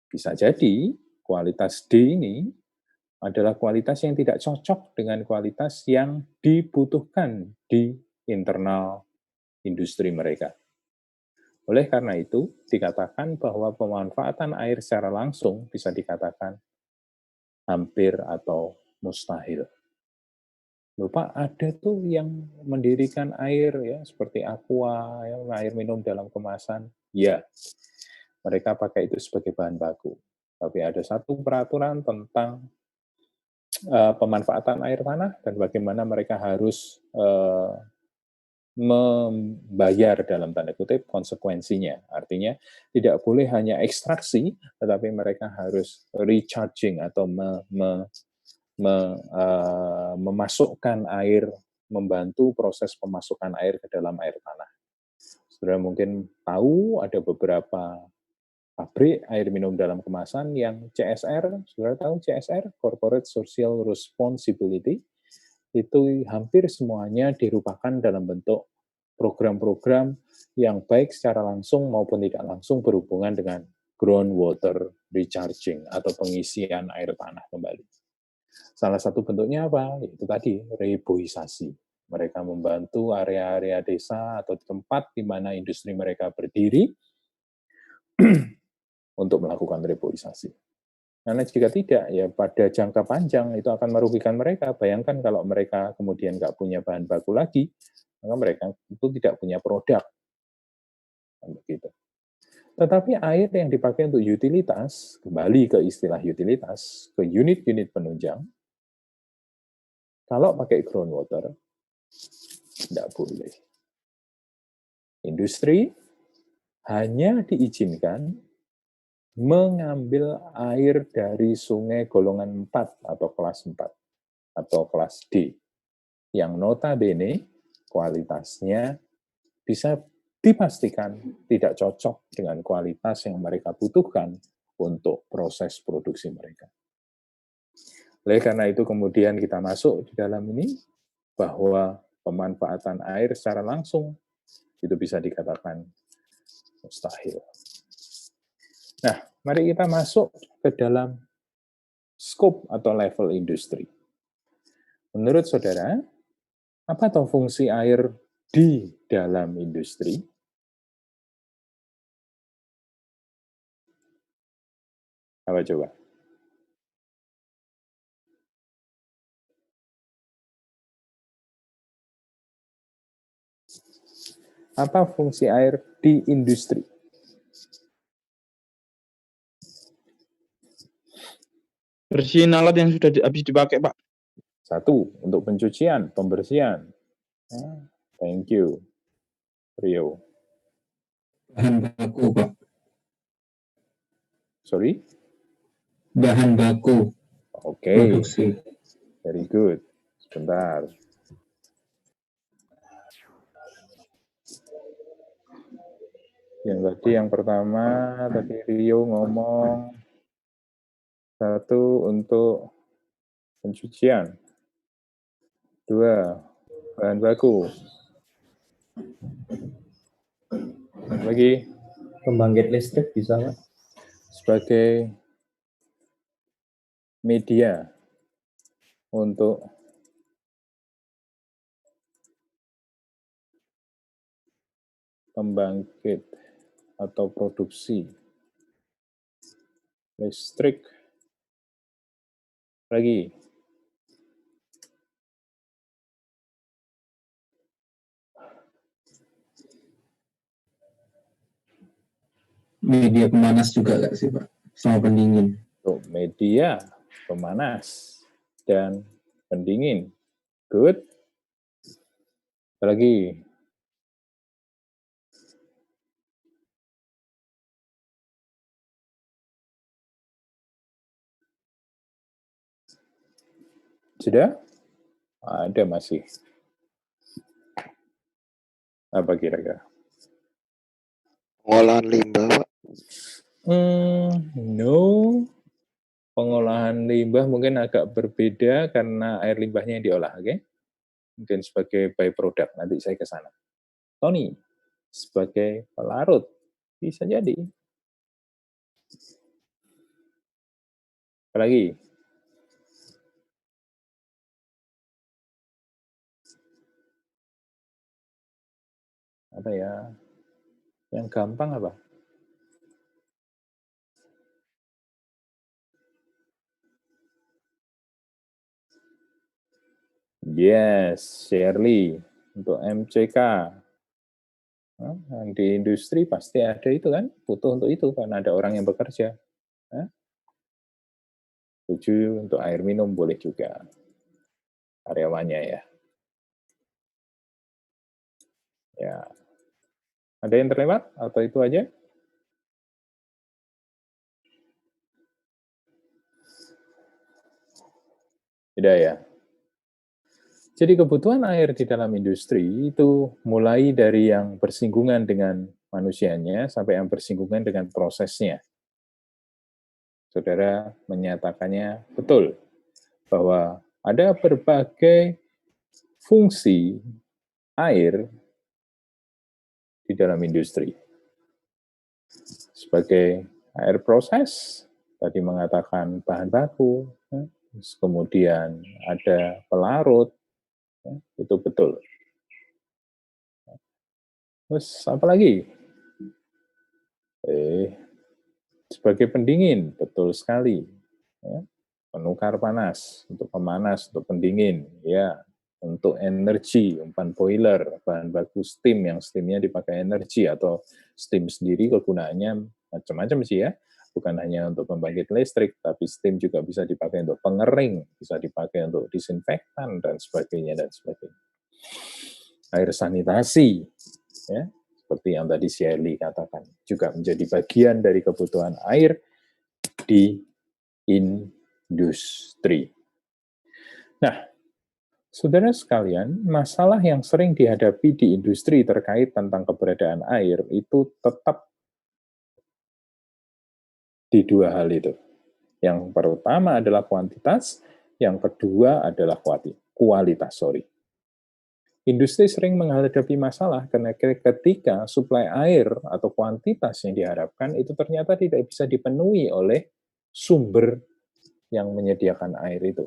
A: Bisa jadi kualitas D ini adalah kualitas yang tidak cocok dengan kualitas yang dibutuhkan di internal industri mereka. Oleh karena itu, dikatakan bahwa pemanfaatan air secara langsung bisa dikatakan hampir atau mustahil. Loh Pak, ada tuh yang mendirikan air ya seperti aqua, ya, air minum dalam kemasan. Ya, mereka pakai itu sebagai bahan baku. Tapi ada satu peraturan tentang pemanfaatan air tanah dan bagaimana mereka harus membayar dalam tanda kutip konsekuensinya. Artinya tidak boleh hanya ekstraksi, tetapi mereka harus recharging atau memasukkan air membantu proses pemasukan air ke dalam air tanah. Saudara mungkin tahu ada beberapa pabrik air minum dalam kemasan yang CSR, saudara tahu CSR, Corporate Social Responsibility, itu hampir semuanya dirupakan dalam bentuk program-program yang baik secara langsung maupun tidak langsung berhubungan dengan groundwater recharging atau pengisian air tanah kembali. Salah satu bentuknya apa? Itu tadi, reboisasi. Mereka membantu area-area desa atau tempat di mana industri mereka berdiri untuk melakukan reboisasi. Karena jika tidak, ya pada jangka panjang itu akan merugikan mereka. Bayangkan kalau mereka kemudian nggak punya bahan baku lagi, maka mereka itu tidak punya produk. Begitu. Tetapi air yang dipakai untuk utilitas, kembali ke istilah utilitas, ke unit-unit penunjang, kalau pakai groundwater, tidak boleh. Industri hanya diizinkan mengambil air dari sungai golongan 4 atau kelas 4 atau kelas D, yang notabene kualitasnya bisa dipastikan tidak cocok dengan kualitas yang mereka butuhkan untuk proses produksi mereka. Oleh karena itu kemudian kita masuk di dalam ini, bahwa pemanfaatan air secara langsung itu bisa dikatakan mustahil. Nah, mari kita masuk ke dalam scope atau level industri. Menurut saudara, apa toh fungsi air di dalam industri? Apa coba? Apa fungsi air di industri?
C: Bersihin alat yang sudah habis dipakai, Pak.
A: 1, untuk pencucian, pembersihan. Thank you, Rio.
E: Bahan baku, Pak.
A: Sorry?
E: Bahan baku.
A: Oke,
E: Produksi.
A: very good. Sebentar. Yang pertama, tadi Rio ngomong 1 untuk pencucian. 2, bahan baku. Lagi?
H: Pembangkit listrik bisa, Pak?
A: Sebagai media untuk pembangkit atau produksi listrik. Lagi?
E: Media pemanas juga nggak sih, Pak? Sama pendingin.
A: Untuk media pemanas dan pendingin. Good. Lagi? Sudah? Ada masih. Apa kira-kira?
G: Pengolahan limbah, Pak.
A: No. Pengolahan limbah mungkin agak berbeda karena air limbahnya yang diolah, oke? Mungkin sebagai byproduct, nanti saya ke sana. Tony, sebagai pelarut, bisa jadi. Apalagi? Apa ya? Yang gampang apa? Yes, Shirley. Untuk MCK. Nah, di industri pasti ada itu kan, butuh untuk itu, karena ada orang yang bekerja. Setuju, untuk air minum boleh juga. Karyawannya ya. Ya. Ada yang terlewat? Atau itu aja? Tidak ya? Jadi kebutuhan air di dalam industri itu mulai dari yang bersinggungan dengan manusianya sampai yang bersinggungan dengan prosesnya. Saudara menyatakannya betul bahwa ada berbagai fungsi air di dalam industri. Sebagai air proses, tadi mengatakan bahan baku, kemudian ada pelarut, itu betul. Terus apa lagi? Sebagai pendingin, betul sekali. Penukar panas, untuk pemanas, untuk pendingin, ya. Untuk energi, umpan boiler, bahan baku steam, yang steamnya dipakai energi, atau steam sendiri kegunaannya macam-macam sih ya. Bukan hanya untuk pembangkit listrik, tapi steam juga bisa dipakai untuk pengering, bisa dipakai untuk disinfektan, dan sebagainya, dan sebagainya. Air sanitasi, ya, seperti yang tadi Shirley katakan, juga menjadi bagian dari kebutuhan air di industri. Nah, saudara sekalian, masalah yang sering dihadapi di industri terkait tentang keberadaan air itu tetap di dua hal itu. Yang pertama adalah kuantitas, yang kedua adalah kualitas. Industri sering menghadapi masalah karena ketika suplai air atau kuantitas yang diharapkan itu ternyata tidak bisa dipenuhi oleh sumber yang menyediakan air itu.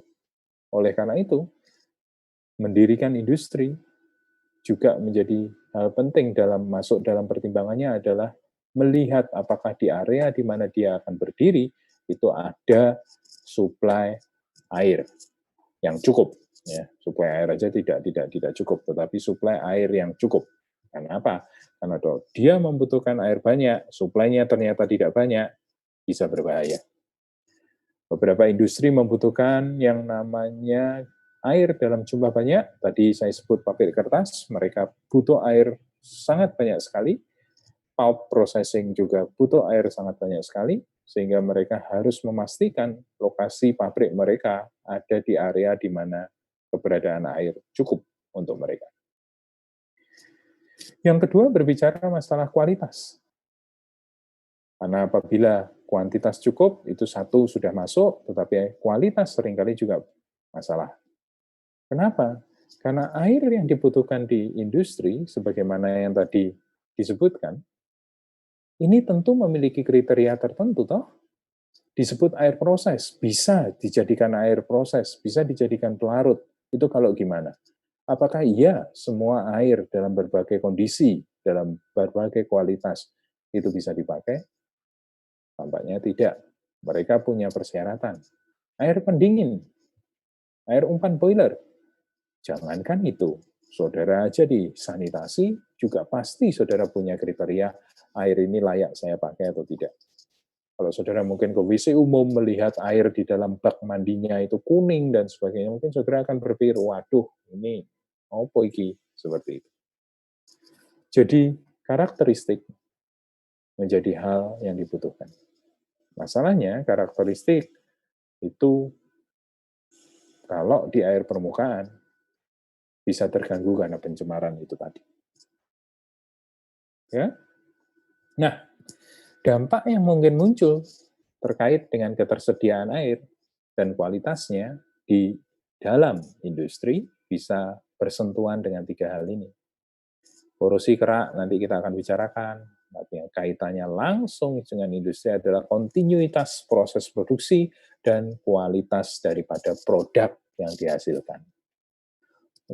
A: Oleh karena itu, mendirikan industri juga menjadi hal penting masuk dalam pertimbangannya adalah melihat apakah di area di mana dia akan berdiri itu ada suplai air yang cukup. Ya, suplai air aja tidak cukup, tetapi suplai air yang cukup. Karena apa? Karena dia membutuhkan air banyak, suplainya ternyata tidak banyak, bisa berbahaya. Beberapa industri membutuhkan yang namanya air dalam jumlah banyak. Tadi saya sebut pabrik kertas, mereka butuh air sangat banyak sekali. Pulp processing juga butuh air sangat banyak sekali, sehingga mereka harus memastikan lokasi pabrik mereka ada di area di mana keberadaan air cukup untuk mereka. Yang kedua berbicara masalah kualitas. Karena apabila kuantitas cukup, itu satu sudah masuk, tetapi kualitas seringkali juga masalah. Kenapa? Karena air yang dibutuhkan di industri, sebagaimana yang tadi disebutkan, ini tentu memiliki kriteria tertentu, toh? Disebut air proses, bisa dijadikan air proses, bisa dijadikan pelarut. Itu kalau gimana? Apakah iya semua air dalam berbagai kondisi, dalam berbagai kualitas, itu bisa dipakai? Tampaknya tidak. Mereka punya persyaratan. Air pendingin, air umpan boiler. Jangankan itu, saudara aja di sanitasi juga pasti saudara punya kriteria air ini layak saya pakai atau tidak. Kalau saudara mungkin ke WC umum melihat air di dalam bak mandinya itu kuning dan sebagainya, mungkin saudara akan berpikir, waduh, ini apa iki? Seperti itu. Jadi, karakteristik menjadi hal yang dibutuhkan. Masalahnya, karakteristik itu kalau di air permukaan bisa terganggu karena pencemaran itu tadi. Ya. Nah, dampak yang mungkin muncul terkait dengan ketersediaan air dan kualitasnya di dalam industri bisa bersentuhan dengan tiga hal ini. Korosi kerak nanti kita akan bicarakan, tapi yang kaitannya langsung dengan industri adalah kontinuitas proses produksi dan kualitas daripada produk yang dihasilkan.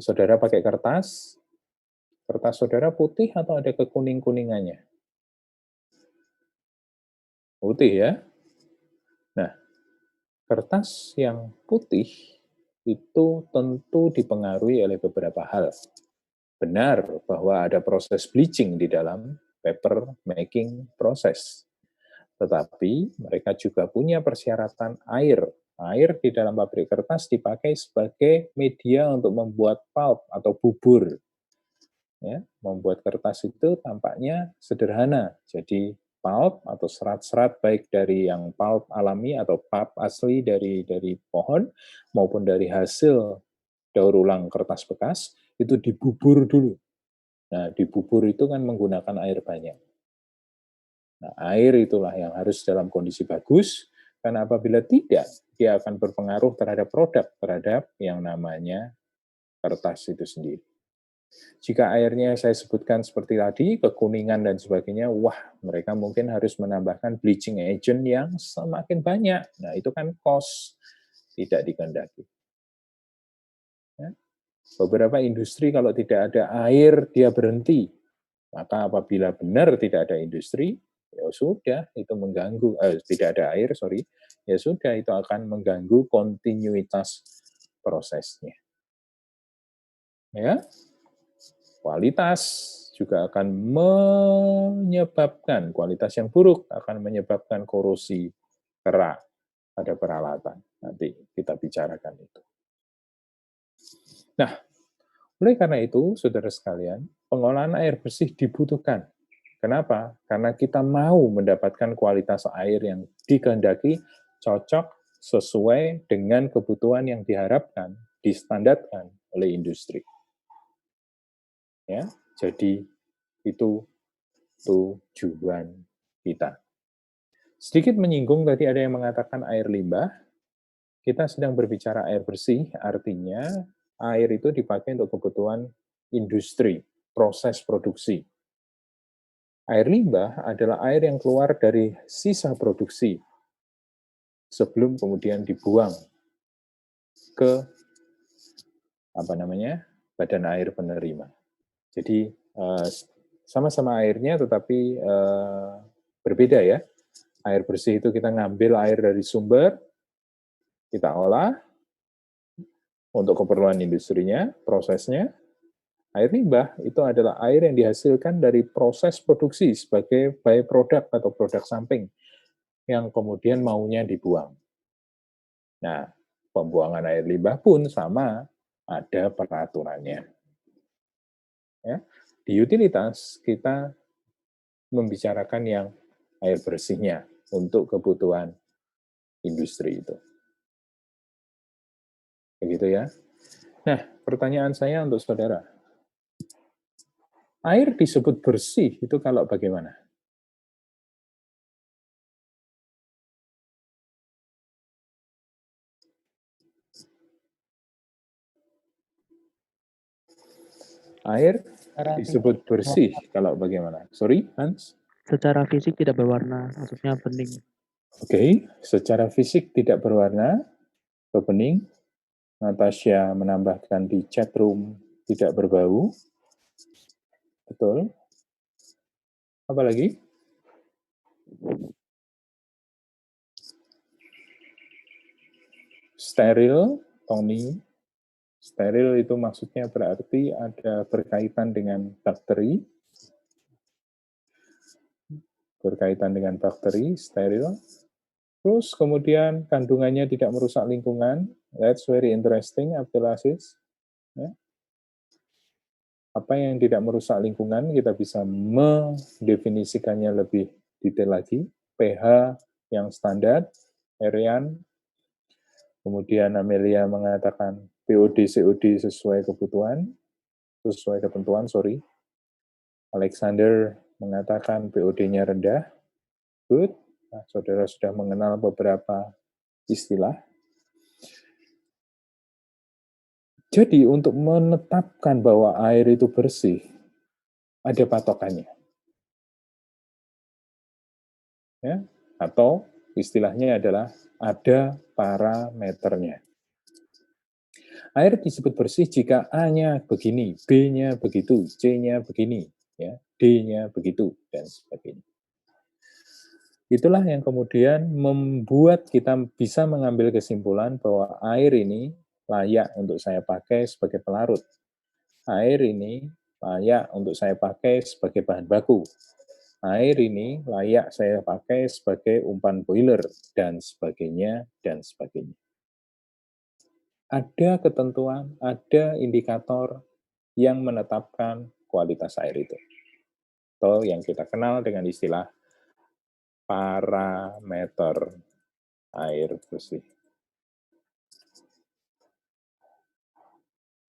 A: Saudara pakai kertas saudara putih atau ada kekuning-kuningannya? Putih ya. Nah, kertas yang putih itu tentu dipengaruhi oleh beberapa hal. Benar bahwa ada proses bleaching di dalam paper making proses. Tetapi mereka juga punya persyaratan air. Air di dalam pabrik kertas dipakai sebagai media untuk membuat pulp atau bubur. Ya, membuat kertas itu tampaknya sederhana. Jadi pulp atau serat-serat baik dari yang pulp alami atau pulp asli dari pohon maupun dari hasil daur ulang kertas bekas, itu dibubur dulu. Nah, dibubur itu kan menggunakan air banyak. Nah, air itulah yang harus dalam kondisi bagus, karena apabila tidak, dia akan berpengaruh terhadap produk, terhadap yang namanya kertas itu sendiri. Jika airnya saya sebutkan seperti tadi, kekuningan dan sebagainya, wah, mereka mungkin harus menambahkan bleaching agent yang semakin banyak. Nah, itu kan cost, tidak dikehendaki. Ya. Beberapa industri kalau tidak ada air, dia berhenti. Maka apabila benar tidak ada industri, ya sudah, itu mengganggu, tidak ada air, ya sudah, itu akan mengganggu kontinuitas prosesnya. Ya, kualitas juga akan menyebabkan, kualitas yang buruk akan menyebabkan korosi kerak pada peralatan. Nanti kita bicarakan itu. Nah, oleh karena itu, saudara sekalian, pengolahan air bersih dibutuhkan. Kenapa? Karena kita mau mendapatkan kualitas air yang dikehendaki, cocok, sesuai dengan kebutuhan yang diharapkan, distandarkan oleh industri. Ya, jadi itu tujuan kita. Sedikit menyinggung, tadi ada yang mengatakan air limbah. Kita sedang berbicara air bersih, artinya air itu dipakai untuk kebutuhan industri, proses produksi. Air limbah adalah air yang keluar dari sisa produksi sebelum kemudian dibuang ke badan air penerima. Jadi sama-sama airnya tetapi berbeda ya. Air bersih itu kita ngambil air dari sumber, kita olah untuk keperluan industrinya, prosesnya. Air limbah itu adalah air yang dihasilkan dari proses produksi sebagai byproduct atau produk samping yang kemudian maunya dibuang. Nah, pembuangan air limbah pun sama, ada peraturannya. Ya, di utilitas kita membicarakan yang air bersihnya untuk kebutuhan industri itu. Begitu ya. Nah, pertanyaan saya untuk saudara. Air disebut bersih itu kalau bagaimana? Air disebut bersih kalau bagaimana? Sorry, Hans?
D: Secara fisik tidak berwarna, maksudnya bening.
A: Oke, secara fisik tidak berwarna, bening. Natasha menambahkan di chat room tidak berbau. Betul. Apa lagi? Steril, Tony. Steril itu maksudnya berarti ada berkaitan dengan bakteri. Berkaitan dengan bakteri, steril. Terus kemudian kandungannya tidak merusak lingkungan. That's very interesting, Abdulaziz. Ya. Apa yang tidak merusak lingkungan, kita bisa mendefinisikannya lebih detail lagi. pH yang standar, Erian. Kemudian Amelia mengatakan POD, COD sesuai ketentuan. Alexander mengatakan POD-nya rendah. Good. Nah, saudara sudah mengenal beberapa istilah. Jadi untuk menetapkan bahwa air itu bersih, ada patokannya. Ya, atau istilahnya adalah ada parameternya. Air disebut bersih jika A-nya begini, B-nya begitu, C-nya begini, ya, D-nya begitu, dan sebagainya. Itulah yang kemudian membuat kita bisa mengambil kesimpulan bahwa air ini layak untuk saya pakai sebagai pelarut. Air ini layak untuk saya pakai sebagai bahan baku. Air ini layak saya pakai sebagai umpan boiler, dan sebagainya, dan sebagainya. Ada ketentuan, ada indikator yang menetapkan kualitas air itu. Atau yang kita kenal dengan istilah parameter air bersih.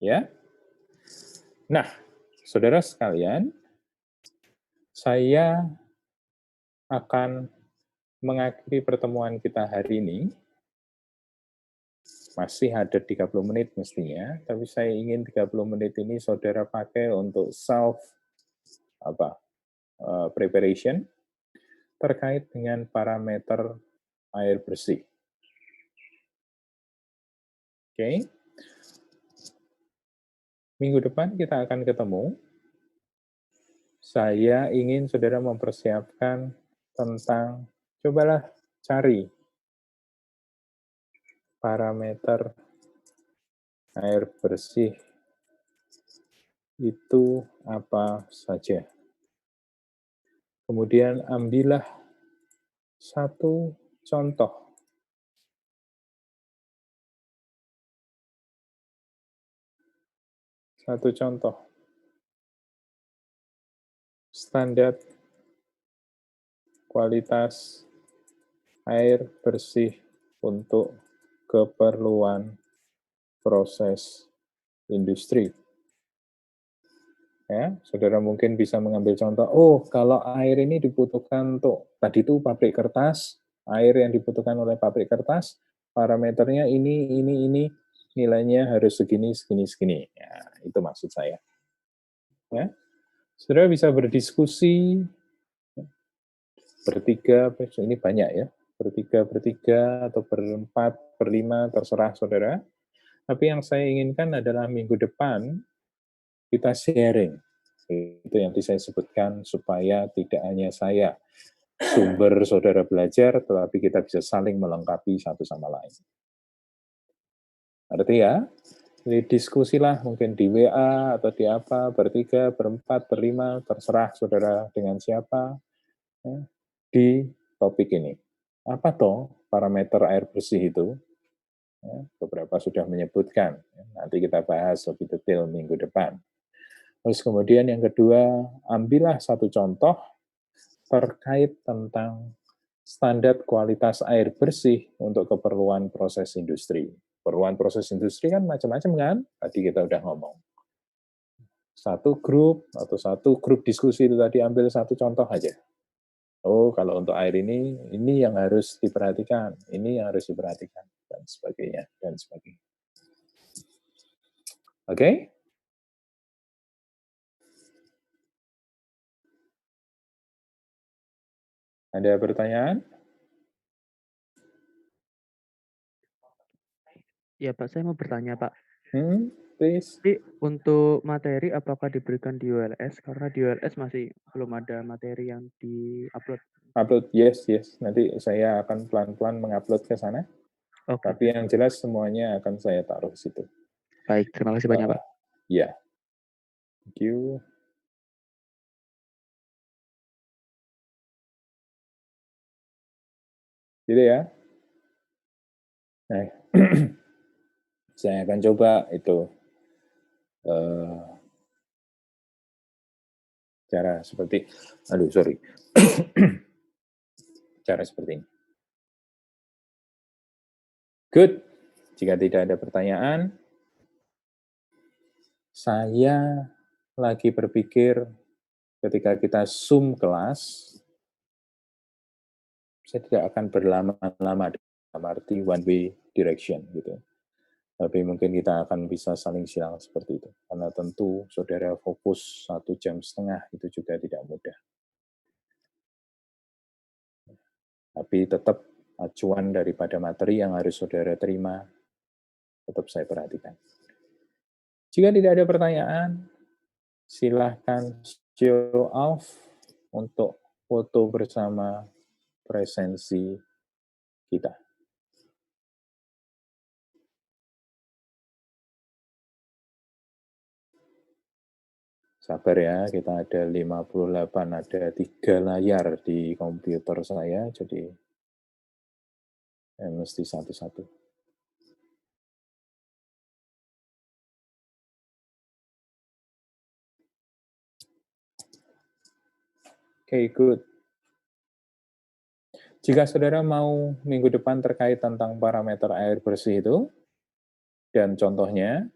A: Ya. Nah, saudara sekalian, saya akan mengakhiri pertemuan kita hari ini. Masih ada 30 menit mestinya, tapi saya ingin 30 menit ini saudara pakai untuk preparation terkait dengan parameter air bersih. Oke. Minggu depan kita akan ketemu. Saya ingin saudara mempersiapkan tentang, cobalah cari parameter air bersih itu apa saja. Kemudian ambillah satu contoh. Satu contoh. Standar kualitas air bersih untuk keperluan proses industri. Ya, saudara mungkin bisa mengambil contoh, oh kalau air ini dibutuhkan untuk, tadi itu pabrik kertas, air yang dibutuhkan oleh pabrik kertas, parameternya ini, nilainya harus segini, segini, segini. Ya, itu maksud saya. Ya, saudara bisa berdiskusi, bertiga, ini banyak ya, bertiga, atau berempat, berlima, terserah saudara. Tapi yang saya inginkan adalah minggu depan, kita sharing. Itu yang saya sebutkan, supaya tidak hanya saya sumber saudara belajar, tetapi kita bisa saling melengkapi satu sama lain. Artinya ya? Jadi diskusilah mungkin di WA atau di apa, bertiga, berempat, berlima, terserah saudara dengan siapa, ya, di topik ini. Apa toh parameter air bersih itu? Ya, beberapa sudah menyebutkan, nanti kita bahas lebih detail minggu depan. Terus kemudian yang kedua, ambillah satu contoh terkait tentang standar kualitas air bersih untuk keperluan proses industri. Keperluan proses industri kan macam-macam kan? Tadi kita udah ngomong. Satu grup atau satu grup diskusi itu tadi ambil satu contoh aja. Oh, kalau untuk air ini yang harus diperhatikan, ini yang harus diperhatikan, dan sebagainya, dan sebagainya. Oke? Ada pertanyaan?
D: Ya Pak, saya mau bertanya Pak.
A: Please.
D: Jadi untuk materi apakah diberikan di ULS? Karena di ULS masih belum ada materi yang di-upload.
A: Upload, yes. Nanti saya akan pelan-pelan mengupload ke sana.
D: Okay.
A: Tapi yang jelas semuanya akan saya taruh di situ.
D: Baik, terima kasih banyak Pak.
A: Ya. Thank you. Gitu ya. Nah, saya akan coba itu cara seperti, cara seperti ini. Good. Jika tidak ada pertanyaan, saya lagi berpikir ketika kita Zoom kelas, saya tidak akan berlama-lama dalam arti one way direction gitu. Tapi mungkin kita akan bisa saling silang seperti itu. Karena tentu saudara fokus 1,5 jam itu juga tidak mudah. Tapi tetap acuan daripada materi yang harus saudara terima, tetap saya perhatikan. Jika tidak ada pertanyaan, silahkan show off untuk foto bersama presensi kita. Sabar ya, kita ada 58, ada 3 layar di komputer saya, jadi mesti satu-satu. Oke, good. Jika saudara mau minggu depan terkait tentang parameter air bersih itu, dan contohnya,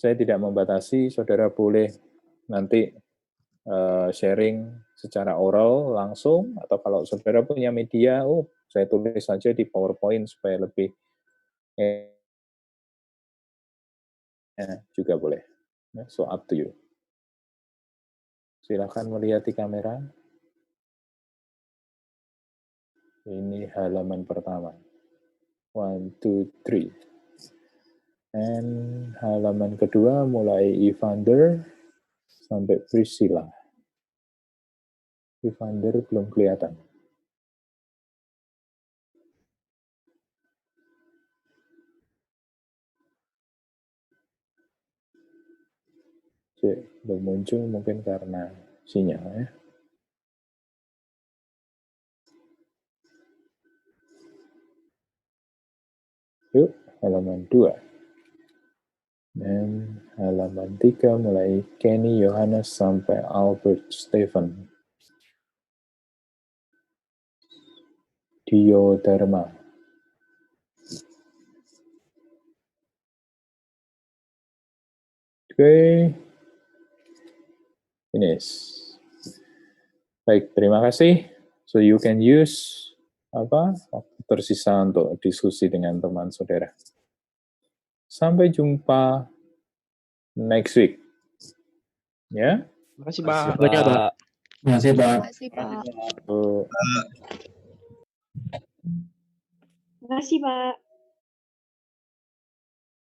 A: Saya tidak membatasi, saudara boleh nanti sharing secara oral langsung, atau kalau saudara punya media, saya tulis saja di PowerPoint supaya lebih juga boleh. So up to you. Silakan melihat di kamera. Ini halaman pertama. 1, 2, 3. And halaman kedua mulai Evander sampai Priscilla. Evander belum kelihatan. Belum muncul mungkin karena sinyal ya. Yuk, halaman 2. Dan halaman 3 mulai Kenny Yohanes sampai Albert Stephen. Dio Dharma. Oke. Finish. Baik, terima kasih. So you can use waktu tersisa untuk diskusi dengan teman saudara. Sampai jumpa next week. Ya.
C: Terima kasih, Pak.
D: Banyak, Pak.
E: Terima kasih, Pak.
B: Terima kasih, Pak.
A: So,
I: Terima kasih, Pak.